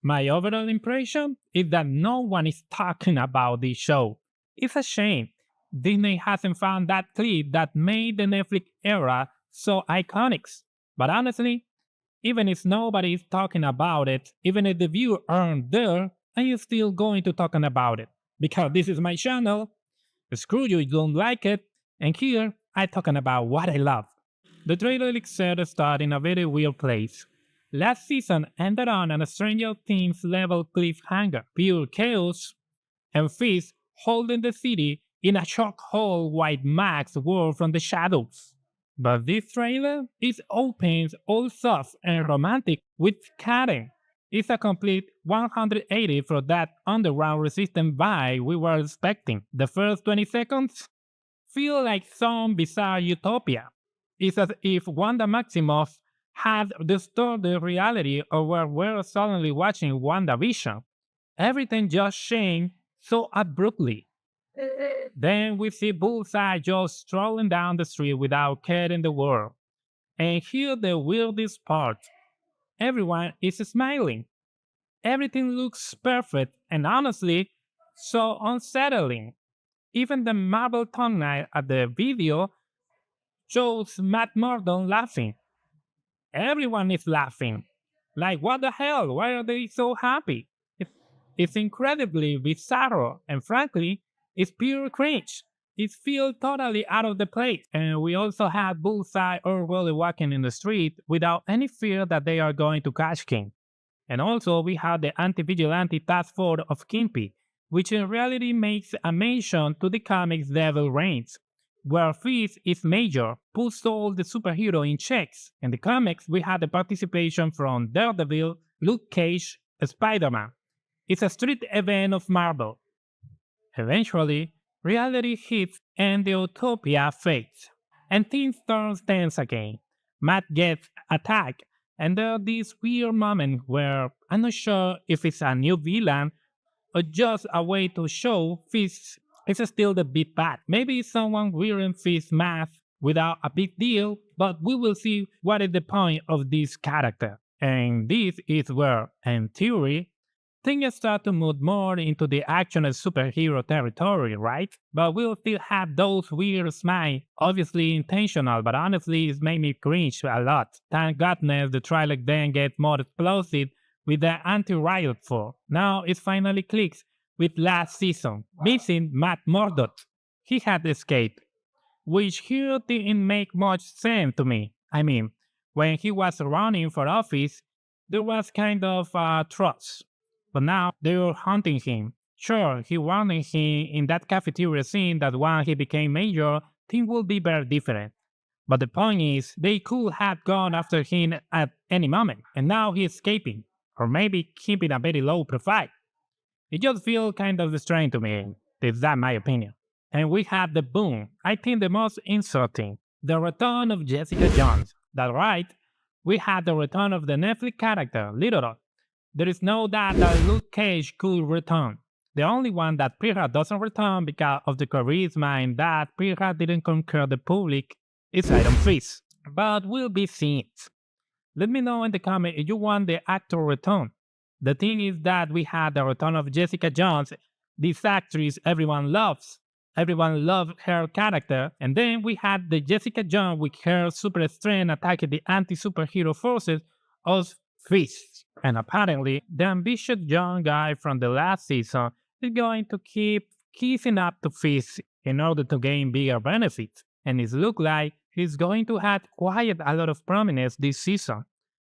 My overall impression is that no one is talking about this show. It's a shame. Disney hasn't found that clip that made the Netflix era so iconic. But honestly, even if nobody is talking about it, even if the viewer aren't there, I'm still going to talking about it. Because this is my channel. Screw you if you don't like it. And here, I'm talking about what I love. The trailer set start in a very weird place. Last season ended on a Stranger Things level cliffhanger, pure chaos, and Fist holding the city in a chokehold while Max whirls from the shadows. But this trailer is open, all soft and romantic with Karen. It's a complete 180 from that underground resistant vibe we were expecting. The first 20 seconds feel like some bizarre utopia. It's as if Wanda Maximoff had distorted the reality of where we're suddenly watching WandaVision. Everything just changed so abruptly. Then we see Bullseye just strolling down the street without caring the world. And here the weirdest part. Everyone is smiling. Everything looks perfect and honestly, so unsettling. Even the marble thumbnail at the video shows Matt Murdock laughing. Everyone is laughing. Like, what the hell? Why are they so happy? It's incredibly bizarre, and frankly, it's pure cringe. It feels totally out of the place. And we also had Bullseye or Willie walking in the street without any fear that they are going to catch King. And also, we had the anti-vigilante task force of Kimpy, which in reality makes a mention to the comics Devil Reigns, where Fist is major, puts all the superhero in checks. In the comics, we had the participation from Daredevil, Luke Cage, Spider-Man. It's a street event of Marvel. Eventually, reality hits and the utopia fades, and things turn tense again. Matt gets attacked, and there's this weird moment where I'm not sure if it's a new villain or just a way to show Fist is still the big bad. Maybe it's someone wearing Fist mask without a big deal, but we will see what is the point of this character. And this is where, in theory, things start to move more into the action and superhero territory, right? But we'll still have those weird smiles, obviously intentional, but honestly, it's made me cringe a lot. Thank goodness the trailer then gets more explosive with the anti-riot for. Now it finally clicks with last season, missing Matt Murdock. He had escaped, which here didn't make much sense to me. I mean, when he was running for office, there was kind of trust. But now they're hunting him. Sure, he wanted him in that cafeteria scene that when he became mayor, things would be very different. But the point is, they could have gone after him at any moment, and now he's escaping, or maybe keeping a very low profile. It just feels kind of strange to me. Is that my opinion? And we have the boom. I think the most insulting. The return of Jessica Jones. That's right. We had the return of the Netflix character, Little. There is no doubt that Luke Cage could return. The only one that Pirra doesn't return because of the charisma and that Pirra didn't conquer the public is Iron Fist. But we'll be seeing it. Let me know in the comment if you want the actor return. The thing is that we had the return of Jessica Jones, this actress everyone loves. Everyone loved her character, and then we had the Jessica Jones with her super strength attacking the anti-superhero forces of Fist. And apparently, the ambitious young guy from the last season is going to keep kissing up to Fist in order to gain bigger benefits. And it looks like he's going to have quite a lot of prominence this season.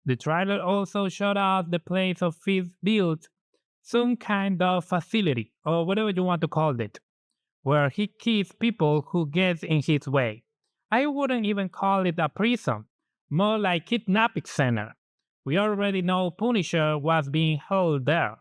The trailer also showed us the place of Fist built some kind of facility, or whatever you want to call it, where he keeps people who get in his way. I wouldn't even call it a prison, more like kidnapping center. We already know Punisher was being held there.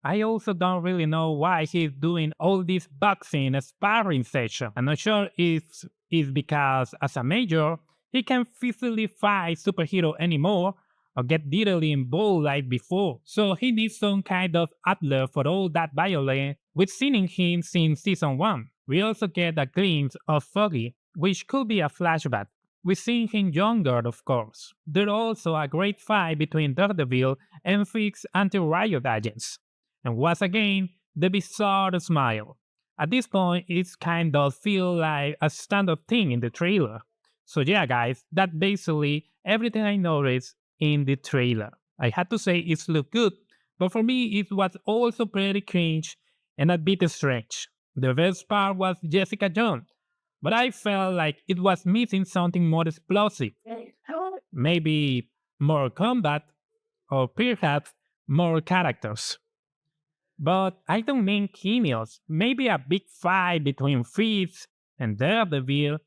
I also don't really know why he's doing all this boxing and sparring session. I'm not sure if it's because as a major, he can't physically fight superhero anymore or get literally involved like before. So he needs some kind of outlet for all that violence we've seen in him since season 1. We also get a glimpse of Foggy, which could be a flashback. We've seen him younger, of course. There's also a great fight between Daredevil and Fix's anti-riot agents. And once again, the bizarre smile. At this point, it's kind of feel like a standard thing in the trailer. So yeah guys, that's basically everything I noticed in the trailer. I had to say it looked good, but for me it was also pretty cringe and a bit strange. The best part was Jessica Jones, but I felt like it was missing something more explosive. Maybe more combat, or perhaps more characters. But I don't mean cameos, maybe a big fight between Fist and Daredevil,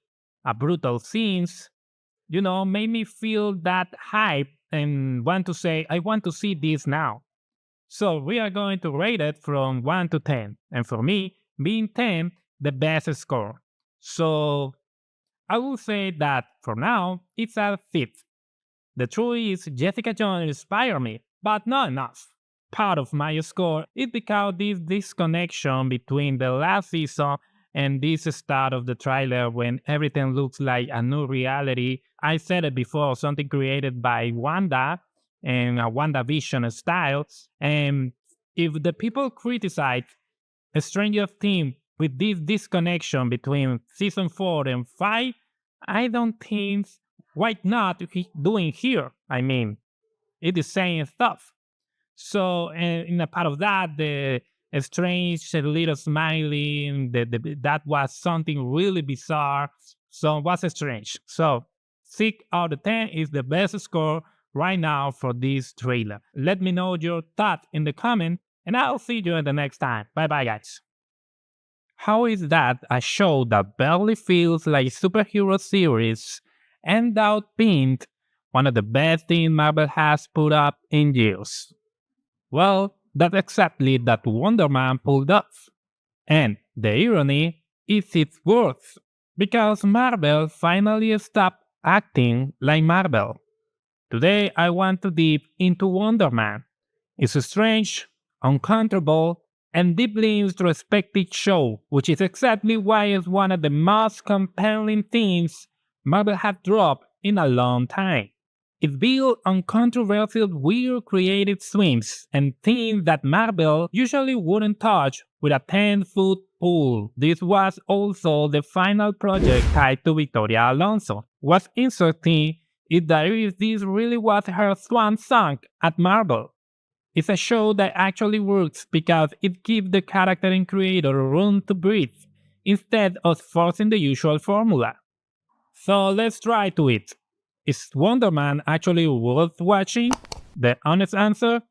a brutal scenes, made me feel that hype and want to say, I want to see this now. So we are going to rate it from 1 to 10. And for me, being 10, the best score. So I will say that for now, it's a 5th. The truth is, Jessica Jones inspired me, but not enough. Part of my score is because this disconnection between the last season and this start of the trailer when everything looks like a new reality. I said it before, something created by Wanda and a WandaVision style. And if the people criticize Stranger Things with this disconnection between season 4 and 5, I don't think why not doing here. I mean, it's the same stuff. So, in a part of that, the strange little smiling, that was something really bizarre. So, it was strange. So, 6 out of 10 is the best score right now for this trailer. Let me know your thoughts in the comment, and I'll see you in the next time. Bye bye, guys. How is that a show that barely feels like a superhero series ended up being one of the best things Marvel has put up in years? Well, that's exactly that Wonder Man pulled off. And the irony is its worth, because Marvel finally stopped acting like Marvel. Today I want to deep into Wonder Man. It's a strange, uncomfortable, and deeply introspective show, which is exactly why it's one of the most compelling things Marvel has dropped in a long time. It's built on controversial, weird creative swings and themes that Marvel usually wouldn't touch with a 10-foot pole. This was also the final project tied to Victoria Alonso. What's interesting is that if this really was her swan song at Marvel. It's a show that actually works because it gives the character and creator room to breathe instead of forcing the usual formula. So let's try to it. Is Wonder Man actually worth watching? The honest answer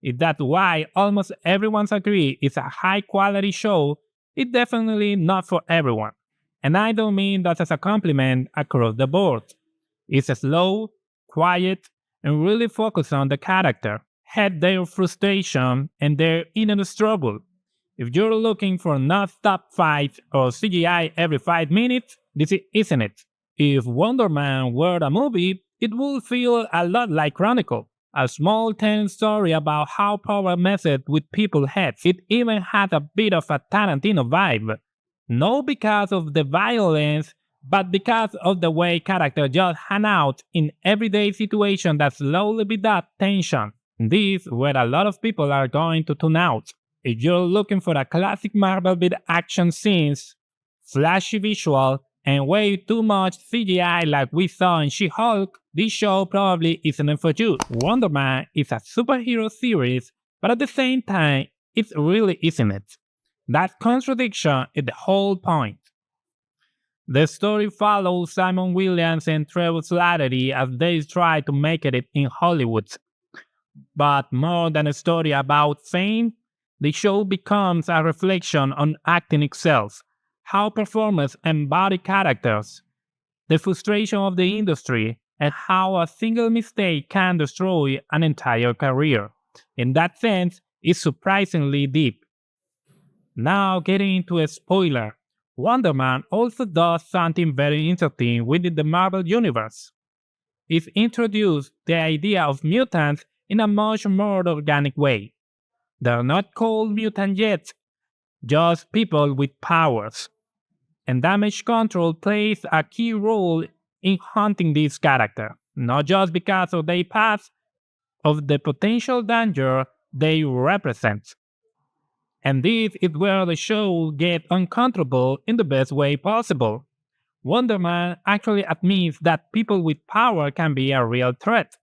is that while almost everyone's agree it's a high quality show, it's definitely not for everyone. And I don't mean that as a compliment across the board. It's slow, quiet, and really focused on the character, had their frustration and their inner struggle. If you're looking for non-stop fights or CGI every 5 minutes, this isn't it. If Wonder Man were a movie, it would feel a lot like Chronicle, a small tense story about how power messes with people's heads. It even had a bit of a Tarantino vibe. Not because of the violence, but because of the way characters just hang out in everyday situations that slowly build up tension. This is where a lot of people are going to tune out. If you're looking for a classic Marvel with action scenes, flashy visual, and way too much CGI like we saw in She-Hulk, this show probably isn't for you. Wonder Man is a superhero series, but at the same time, it really isn't it. That contradiction is the whole point. The story follows Simon Williams and Trevor Slattery as they try to make it in Hollywood. But more than a story about fame, the show becomes a reflection on acting itself, how performers embody characters, the frustration of the industry, and how a single mistake can destroy an entire career. In that sense, it's surprisingly deep. Now getting into a spoiler, Wonder Man also does something very interesting within the Marvel Universe. It introduced the idea of mutants in a much more organic way. They're not called mutants yet, just people with powers. And damage control plays a key role in hunting this character, not just because of their past, of the potential danger they represent. And this is where the show gets uncomfortable in the best way possible. Wonder Man actually admits that people with power can be a real threat.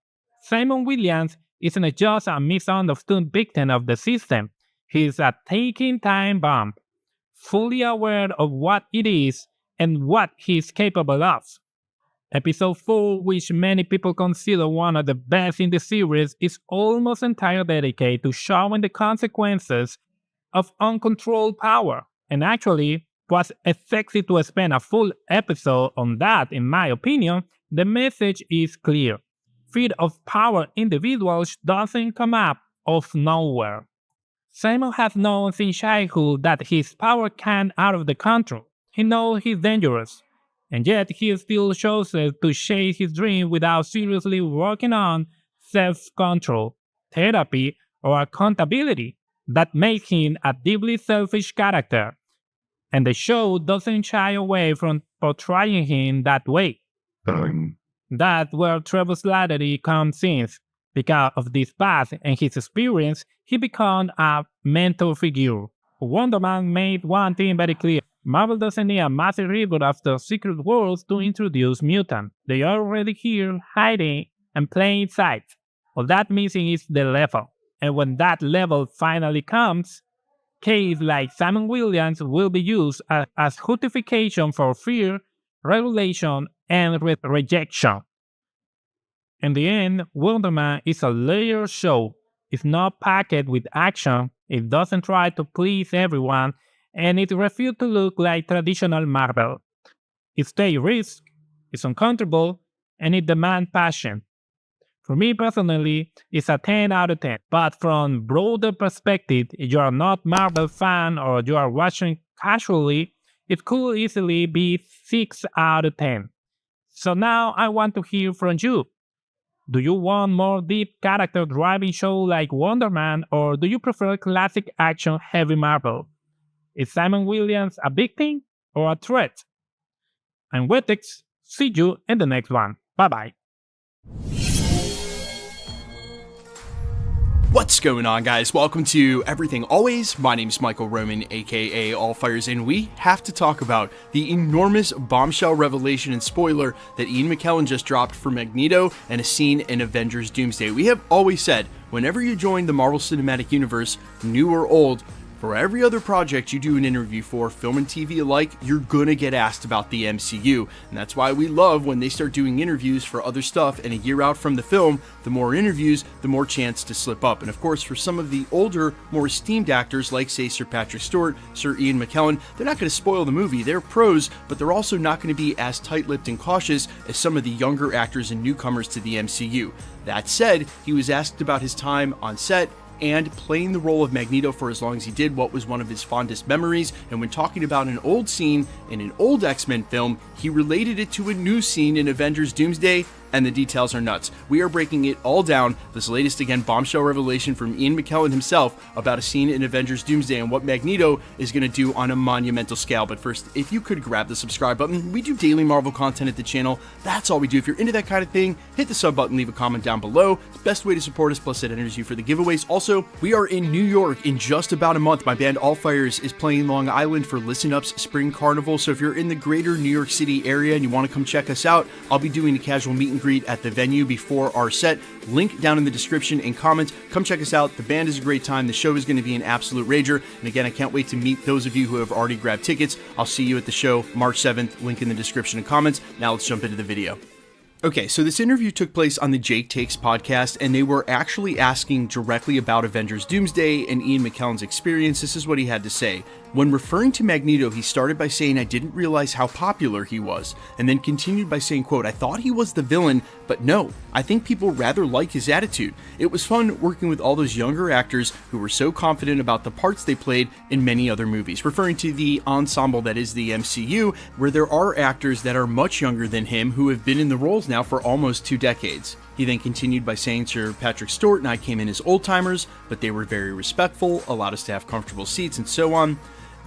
Simon Williams isn't just a misunderstood victim of the system, he's a ticking time bomb, fully aware of what it is and what he's capable of. Episode 4, which many people consider one of the best in the series, is almost entirely dedicated to showing the consequences of uncontrolled power. And actually, was effective to spend a full episode on that, in my opinion. The message is clear. Fear of power individuals doesn't come up of nowhere. Simon has known since childhood that his power can out of the control. He knows he's dangerous, and yet he still chooses to chase his dream without seriously working on self-control, therapy, or accountability. That makes him a deeply selfish character, and the show doesn't shy away from portraying him that way. That's where Trevor Slattery comes in. Because of this past and his experience, he becomes a mentor figure. Wonder Man made one thing very clear. Marvel doesn't need a massive reboot after Secret Wars to introduce mutants. They are already here, hiding and playing sides. All that missing is the level. And when that level finally comes, cases like Simon Williams will be used as justification for fear, regulation, and rejection. In the end, Wonder Man is a layered show. It's not packed with action, it doesn't try to please everyone, and it refuses to look like traditional Marvel. It takes risks, it's uncomfortable, and it demands passion. For me personally, it's a 10 out of 10. But from broader perspective, if you are not Marvel fan or you are watching casually, it could easily be 6 out of 10. So now I want to hear from you. Do you want more deep character driving show like Wonder Man, or do you prefer classic action heavy Marvel? Is Simon Williams a big thing or a threat? I'm Wetix. See you in the next one. Bye bye. What's going on, guys? Welcome to Everything Always. My name is Michael Roman, aka All Fires, and we have to talk about the enormous bombshell revelation and spoiler that Ian McKellen just dropped for Magneto and a scene in Avengers Doomsday. We have always said, whenever you join the Marvel Cinematic Universe, new or old, for every other project you do an interview for, film and TV alike, you're gonna get asked about the MCU. And that's why we love when they start doing interviews for other stuff, and a year out from the film, the more interviews, the more chance to slip up. And of course, for some of the older, more esteemed actors, like say Sir Patrick Stewart, Sir Ian McKellen, they're not gonna spoil the movie. They're pros, but they're also not gonna be as tight-lipped and cautious as some of the younger actors and newcomers to the MCU. That said, he was asked about his time on set and playing the role of Magneto for as long as he did, what was one of his fondest memories, and when talking about an old scene in an old X-Men film, he related it to a new scene in Avengers Doomsday, and the details are nuts. We are breaking it all down, this latest, again, bombshell revelation from Ian McKellen himself about a scene in Avengers Doomsday and what Magneto is going to do on a monumental scale. But first, if you could grab the subscribe button, we do daily Marvel content at the channel. That's all we do. If you're into that kind of thing, hit the sub button, leave a comment down below. It's the best way to support us, plus it enters you for the giveaways. Also, we are in New York in just about a month. My band All Fires is playing Long Island for Listen Up's Spring Carnival. So if you're in the greater New York City area and you want to come check us out, I'll be doing a casual meet and greet at the venue before our set. Link down in the description and comments. Come check us out. The band is a great time. The show is going to be an absolute rager. And again, I can't wait to meet those of you who have already grabbed tickets. I'll see you at the show March 7th. Link in the description and comments. Now let's jump into the video. Okay, so this interview took place on the Jake Takes podcast, and they were actually asking directly about Avengers Doomsday and Ian McKellen's experience. This is what he had to say. When referring to Magneto, he started by saying, "I didn't realize how popular he was," and then continued by saying, quote, "I thought he was the villain, but no, I think people rather like his attitude. It was fun working with all those younger actors who were so confident about the parts they played in many other movies," referring to the ensemble that is the MCU, where there are actors that are much younger than him who have been in the roles now for almost 2 decades. He then continued by saying, "Sir Patrick Stewart and I came in as old-timers, but they were very respectful, allowed us to have comfortable seats, and so on."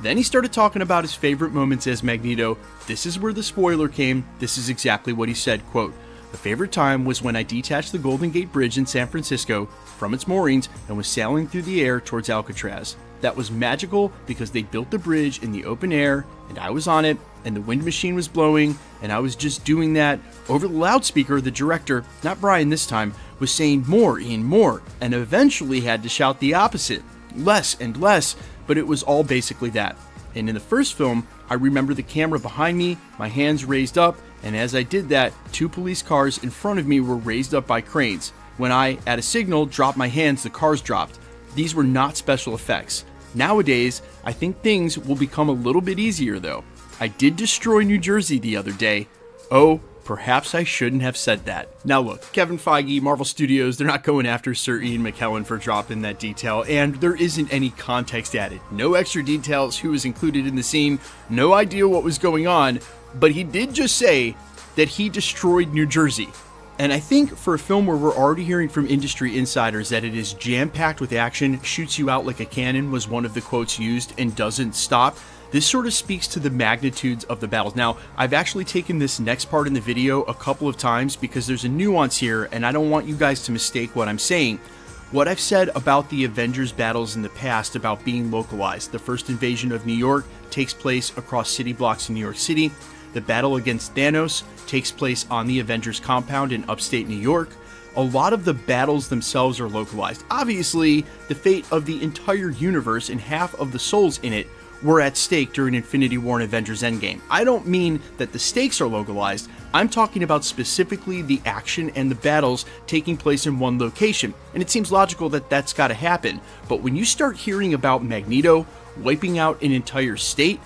Then he started talking about his favorite moments as Magneto. This is where the spoiler came. This is exactly what he said, quote, "The favorite time was when I detached the Golden Gate Bridge in San Francisco from its moorings and was sailing through the air towards Alcatraz. That was magical because they built the bridge in the open air and I was on it and the wind machine was blowing and I was just doing that." Over the loudspeaker, the director, not Brian this time, was saying more, Ian, more, and eventually had to shout the opposite. Less and less, but it was all basically that. And in the first film, I remember the camera behind me, my hands raised up, and as I did that, 2 police cars in front of me were raised up by cranes. When I, at a signal, dropped my hands, the cars dropped. These were not special effects. Nowadays, I think things will become a little bit easier though. I did destroy New Jersey the other day. Oh, perhaps I shouldn't have said that. Now look, Kevin Feige, Marvel Studios, they're not going after Sir Ian McKellen for dropping that detail, and there isn't any context added. No extra details, who was included in the scene, no idea what was going on, but he did just say that he destroyed New Jersey. And I think for a film where we're already hearing from industry insiders that it is jam-packed with action, shoots you out like a cannon was one of the quotes used, and doesn't stop, this sort of speaks to the magnitudes of the battles. Now, I've actually taken this next part in the video a couple of times because there's a nuance here, and I don't want you guys to mistake what I'm saying. What I've said about the Avengers battles in the past about being localized. The first invasion of New York takes place across city blocks in New York City. The battle against Thanos takes place on the Avengers compound in upstate New York. A lot of the battles themselves are localized. Obviously, the fate of the entire universe and half of the souls in it were at stake during Infinity War and Avengers Endgame. I don't mean that the stakes are localized, I'm talking about specifically the action and the battles taking place in one location, and it seems logical that that's gotta happen. But when you start hearing about Magneto wiping out an entire state,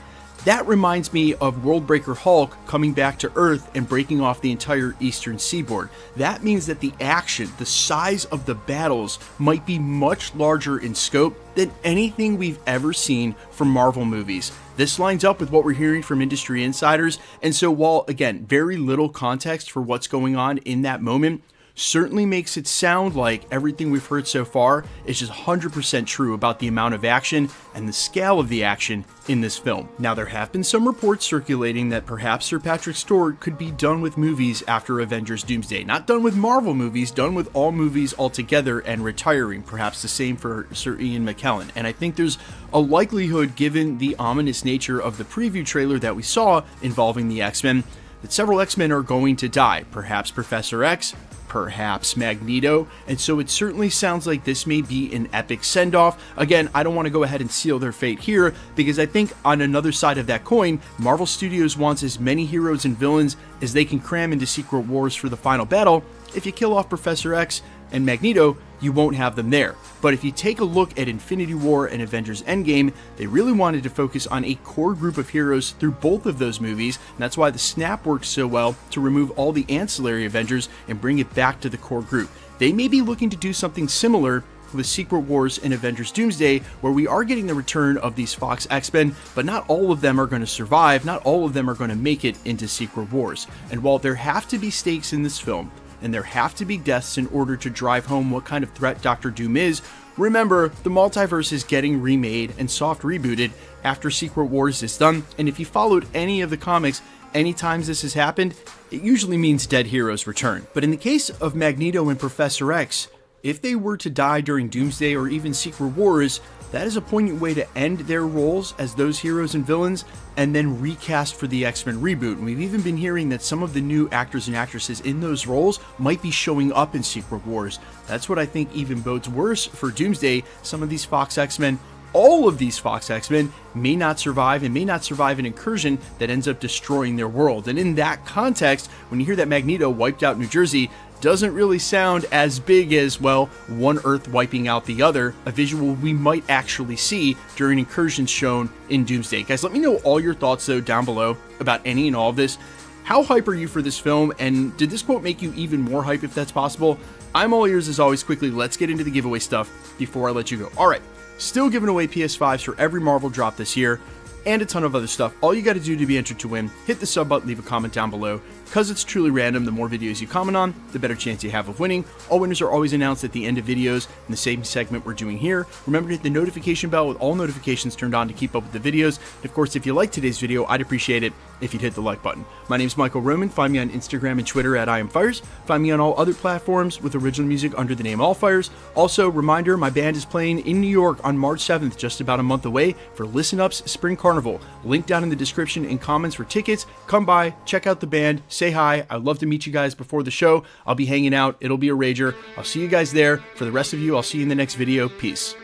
that reminds me of Worldbreaker Hulk coming back to Earth and breaking off the entire eastern seaboard. That means that the action, the size of the battles, might be much larger in scope than anything we've ever seen from Marvel movies. This lines up with what we're hearing from industry insiders, and so while, again, very little context for what's going on in that moment, certainly makes it sound like everything we've heard so far is just 100% true about the amount of action and the scale of the action in this film. Now, there have been some reports circulating that perhaps Sir Patrick Stewart could be done with movies after Avengers Doomsday. Not done with Marvel movies, done with all movies altogether and retiring. Perhaps the same for Sir Ian McKellen. And I think there's a likelihood, given the ominous nature of the preview trailer that we saw involving the X-Men, that several X-Men are going to die. Perhaps Professor X, perhaps Magneto, and so it certainly sounds like this may be an epic send-off. Again, I don't want to go ahead and seal their fate here, because I think on another side of that coin, Marvel Studios wants as many heroes and villains as they can cram into Secret Wars for the final battle. If you kill off Professor X and Magneto, you won't have them there. But if you take a look at Infinity War and Avengers Endgame, they really wanted to focus on a core group of heroes through both of those movies, and that's why the snap works so well to remove all the ancillary Avengers and bring it back to the core group. They may be looking to do something similar with Secret Wars and Avengers Doomsday, where we are getting the return of these Fox X-Men, but not all of them are going to survive, not all of them are going to make it into Secret Wars. And while there have to be stakes in this film, and there have to be deaths in order to drive home what kind of threat Doctor Doom is, remember, the multiverse is getting remade and soft rebooted after Secret Wars is done, and if you followed any of the comics, anytime this has happened, it usually means dead heroes return. But in the case of Magneto and Professor X, if they were to die during Doomsday or even Secret Wars, that is a poignant way to end their roles as those heroes and villains and then recast for the X-Men reboot. And we've even been hearing that some of the new actors and actresses in those roles might be showing up in Secret Wars. That's what I think even bodes worse for Doomsday. Some of these Fox X-Men, all of these Fox X-Men, may not survive and may not survive an incursion that ends up destroying their world. And in that context, when you hear that Magneto wiped out New Jersey, doesn't really sound as big as, well, one Earth wiping out the other, a visual we might actually see during incursions shown in Doomsday. Guys, let me know all your thoughts, though, down below about any and all of this. How hype are you for this film, and did this quote make you even more hype if that's possible? I'm all ears as always. Quickly, let's get into the giveaway stuff before I let you go. All right, still giving away PS5s for every Marvel drop this year, and a ton of other stuff. All you got to do to be entered to win, hit the sub button, leave a comment down below. Because it's truly random, the more videos you comment on, the better chance you have of winning. All winners are always announced at the end of videos in the same segment we're doing here. Remember to hit the notification bell with all notifications turned on to keep up with the videos. And of course, if you like today's video, I'd appreciate it if you'd hit the like button. My name's Michael Roman. Find me on Instagram and Twitter at IamFires. Find me on all other platforms with original music under the name Allfires. Also, reminder, my band is playing in New York on March 7th, just about a month away, for Listen Up's Spring Carnival. Link down in the description and comments for tickets. Come by, check out the band, say hi. I'd love to meet you guys before the show. I'll be hanging out. It'll be a rager. I'll see you guys there. For the rest of you, I'll see you in the next video. Peace.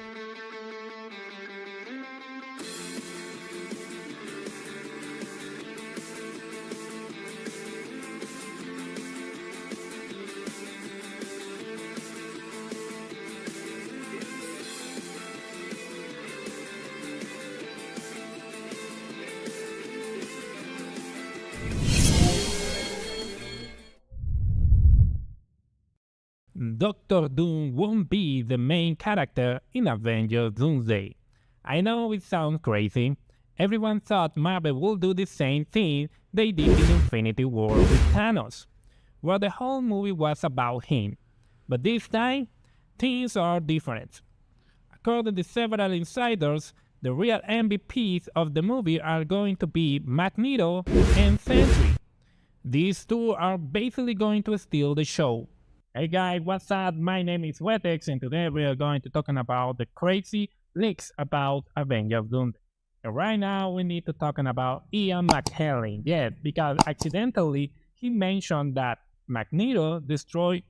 Doctor Doom won't be the main character in Avengers Doomsday. I know it sounds crazy. Everyone thought Marvel would do the same thing they did in Infinity War with Thanos, where the whole movie was about him. But this time, things are different. According to several insiders, the real MVPs of the movie are going to be Magneto and Sentry. These two are basically going to steal the show. Hey guys, what's up? My name is Wetex, and today we are going to talking about the crazy leaks about Avengers Doomsday. And right now we need to talking about Ian McKellen, yes, because accidentally he mentioned that Magneto destroyed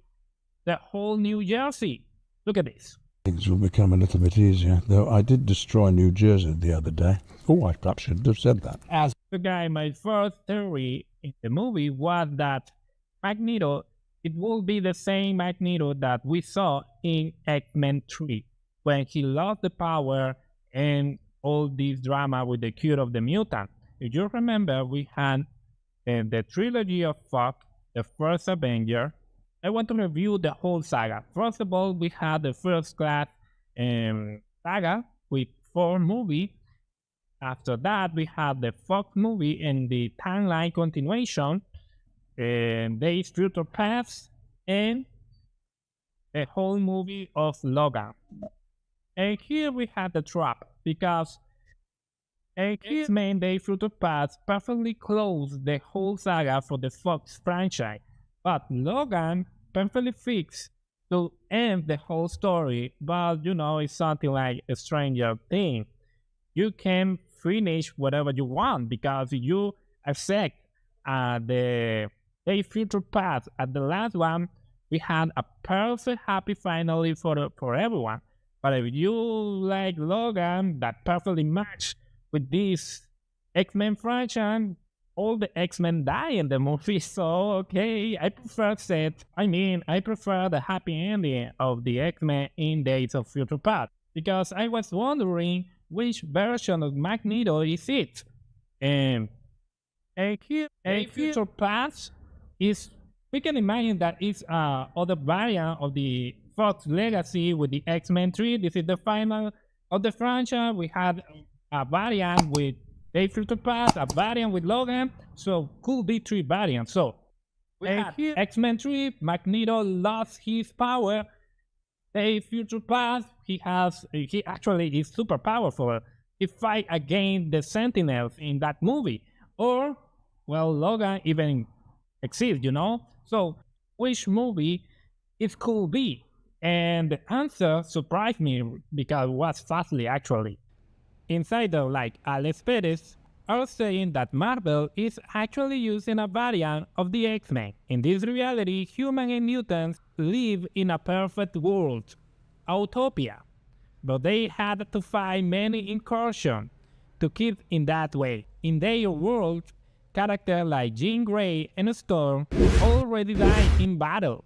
the whole New Jersey. Look at this. Things will become a little bit easier, though I did destroy New Jersey the other day. Oh, I perhaps shouldn't have said that. As the guy, my first theory in the movie was that Magneto, it will be the same Magneto that we saw in X-Men 3, when he lost the power and all this drama with the cure of the mutant. If you remember, we had the trilogy of Fox, the first Avenger. I want to review the whole saga. First of all, we had the First Class saga with 4 movies. After that, we had the Fox movie and the timeline continuation, Days Future Past, and the whole movie of Logan. And here we have the trap, because X-Men Day Future Past perfectly closed the whole saga for the Fox franchise, but Logan perfectly fixed to end the whole story, but it's something like a stranger thing. You can finish whatever you want because you accept the Day Future Past. At the last one, we had a perfect happy finale for everyone. But if you like Logan, that perfectly match with this X-Men franchise, all the X-Men die in the movie. So okay, I prefer the happy ending of the X-Men in Days of Future Past, because I was wondering which version of Magneto is it. And a future past is, we can imagine that it's other variant of the Fox legacy with the X-Men 3. This is the final of the franchise. We had a variant with a future past, a variant with Logan, so could be three variants. So we had X-Men 3, Magneto lost his power. A future past, he actually is super powerful. He fight against the Sentinels in that movie. Or, well, Logan even exists, So, which movie it could be? And the answer surprised me because it was fastly actually. Insider like Alex Perez are saying that Marvel is actually using a variant of the X-Men. In this reality, humans and mutants live in a perfect world, utopia, but they had to fight many incursions to keep in that way. In their world, characters like Jean Grey and Storm already died in battle,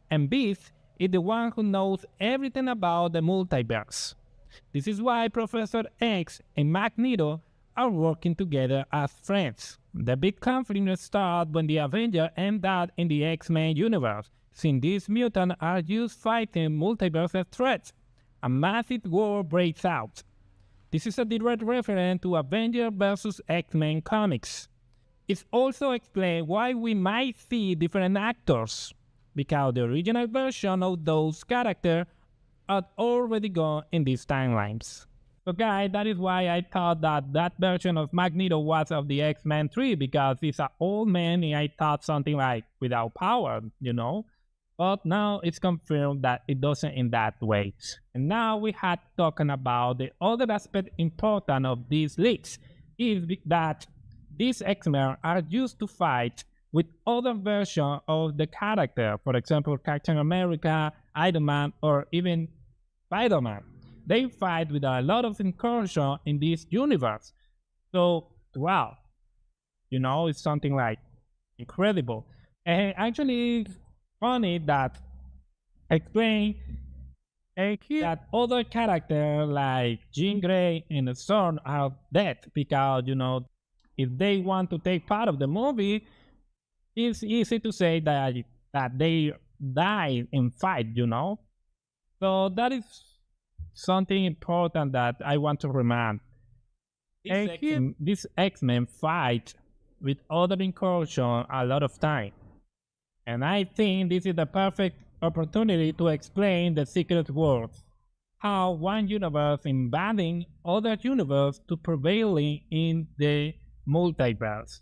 and Beast is the one who knows everything about the multiverse. This is why Professor X and Magneto are working together as friends. The big conflict starts when the Avengers end up in the X-Men universe, since these mutants are used fighting multiverse threats. A massive war breaks out. This is a direct reference to Avengers vs. X-Men comics. It also explains why we might see different actors, because the original version of those characters are already gone in these timelines. So guys, that is why I thought that version of Magneto was of the X-Men 3, because he's an old man and I thought something like without power, But now it's confirmed that it doesn't in that way. And now we had talking about the other aspect important of these leaks, is that these X-Men are used to fight with other versions of the character, for example, Captain America, Iron Man, or even Spider-Man. They fight with a lot of incursion in this universe. So, wow, it's something like incredible. And actually, it's funny that explain that other characters like Jean Grey and Storm are dead because, if they want to take part of the movie, it's easy to say that they die in fight, So that is something important that I want to remind. This X-Men fight with other incursion a lot of time. And I think this is the perfect opportunity to explain the secret words. How one universe invading other universe to prevailing in the multiverse.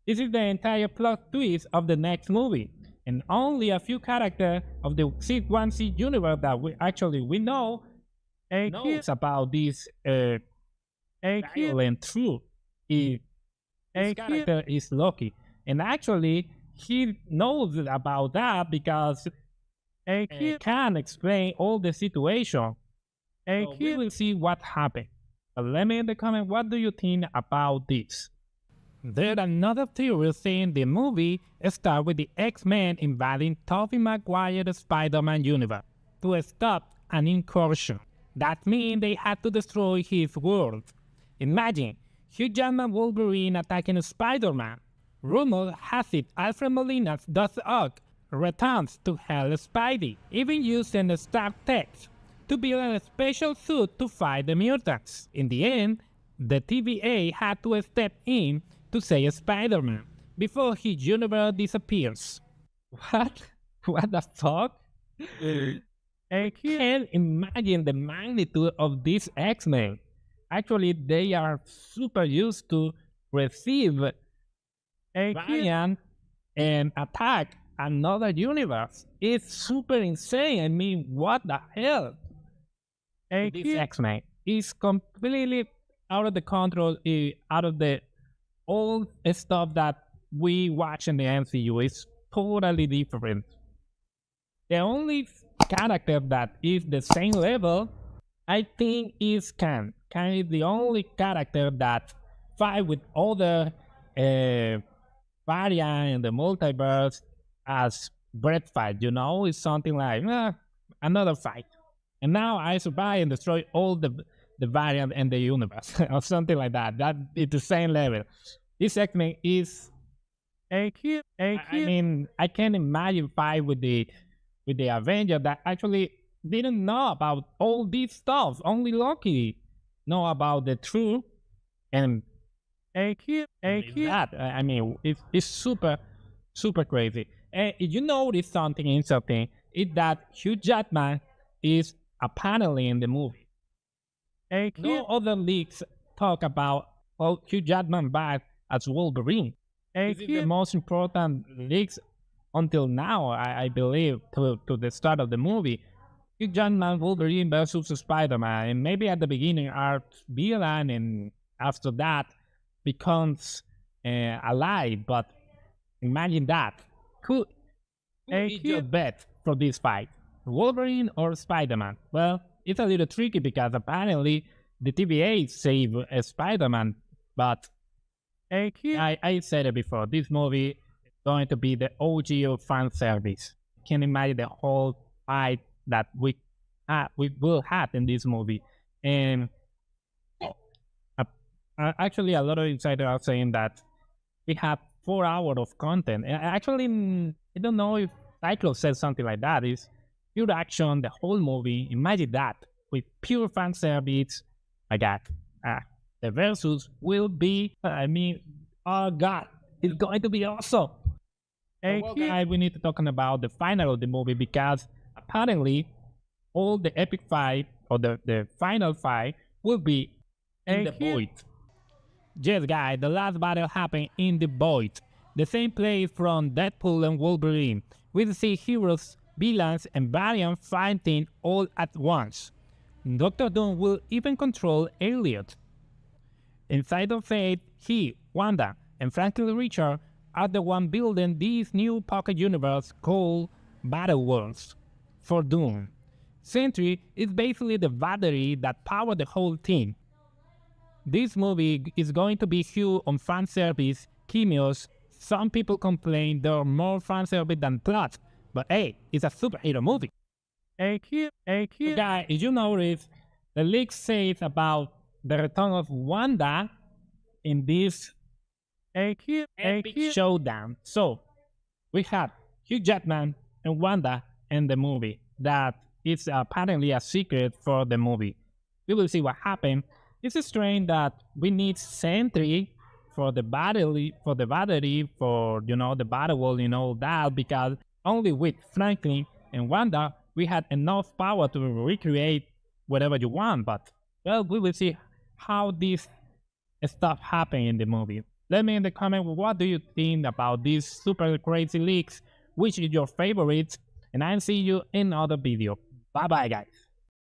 This is the entire plot twist of the next movie. And only a few characters of the 616 universe that we know knows about this violent truth. This character is Loki. And actually, he knows about that because he can explain all the situation. And he will see what happened. But let me in the comment, what do you think about this? There's another theory saying the movie starts with the X-Men invading Tobey Maguire's Spider-Man universe to stop an incursion. That means they had to destroy his world. Imagine Hugh Jackman Wolverine attacking Spider-Man. Rumor has it Alfred Molina's Doc Ock returns to help Spidey, even using staff text to build a special suit to fight the mutants. In the end, the TVA had to step in to save Spider-Man before his universe disappears. What? What the fuck? I can't imagine the magnitude of these X-Men. Actually, they are super used to receive a variant and attack another universe. It's super insane. I mean, what the hell? This X-Men is completely out of the control, out of the old stuff that we watch in the MCU. It's totally different. The only character that is the same level, I think, is Kang. Kang is the only character that fight with other variant in the multiverse as bread fight. It's something like another fight. And now I survive and destroy all the variant in the universe or something like that. That is the same level. This segment is I mean, I can't imagine fight with the Avenger that actually didn't know about all this stuff. Only Loki know about the truth and that. I mean, it's super crazy. And if you notice something interesting, is that Hugh Jackman is apparently in the movie. No other leaks talk about Hugh Jackman back as Wolverine. This is the most important leaks until now, I believe, to the start of the movie. Hugh Jackman, Wolverine versus Spider-Man, and maybe at the beginning are villain, and after that becomes allied. But imagine that. Who is your bet for this fight? Wolverine or Spider-Man? Well, it's a little tricky because apparently the TVA saved Spider-Man, but I said it before, this movie is going to be the OG of fan service. Can imagine the whole fight that we will have in this movie. And actually, a lot of insiders are saying that we have 4 hours of content. And actually, I don't know if Cyclops said something like that. It's pure action, the whole movie. Imagine that with pure fan service. My God, the versus will be. Oh God, it's going to be awesome. Well, guys, we need to talk about the final of the movie because apparently all the epic fight or the final fight will be in the void. Yes, guys, the last battle happened in the void, the same place from Deadpool and Wolverine. We see heroes, villains, and variants fighting all at once. Doctor Doom will even control Elliot. Inside of Fate, he, Wanda, and Franklin Richard are the one building this new pocket universe called Battle Worlds for Doom. Sentry is basically the battery that powers the whole team. This movie is going to be huge on fan service, cameos. Some people complain there are more fan service than plot, but hey, it's a superhero movie. Guys, if you notice, the leak says about the return of Wanda in this epic showdown. So, we have Hugh Jackman and Wanda in the movie. That is apparently a secret for the movie. We will see what happens. It's strange that we need Sentry for the battery, for the battle wall, that because only with Franklin and Wanda we had enough power to recreate whatever you want. But well, we will see how this stuff happen in the movie. Let me in the comment what do you think about these super crazy leaks, which is your favorite, and I'll see you in another video. Bye bye guys.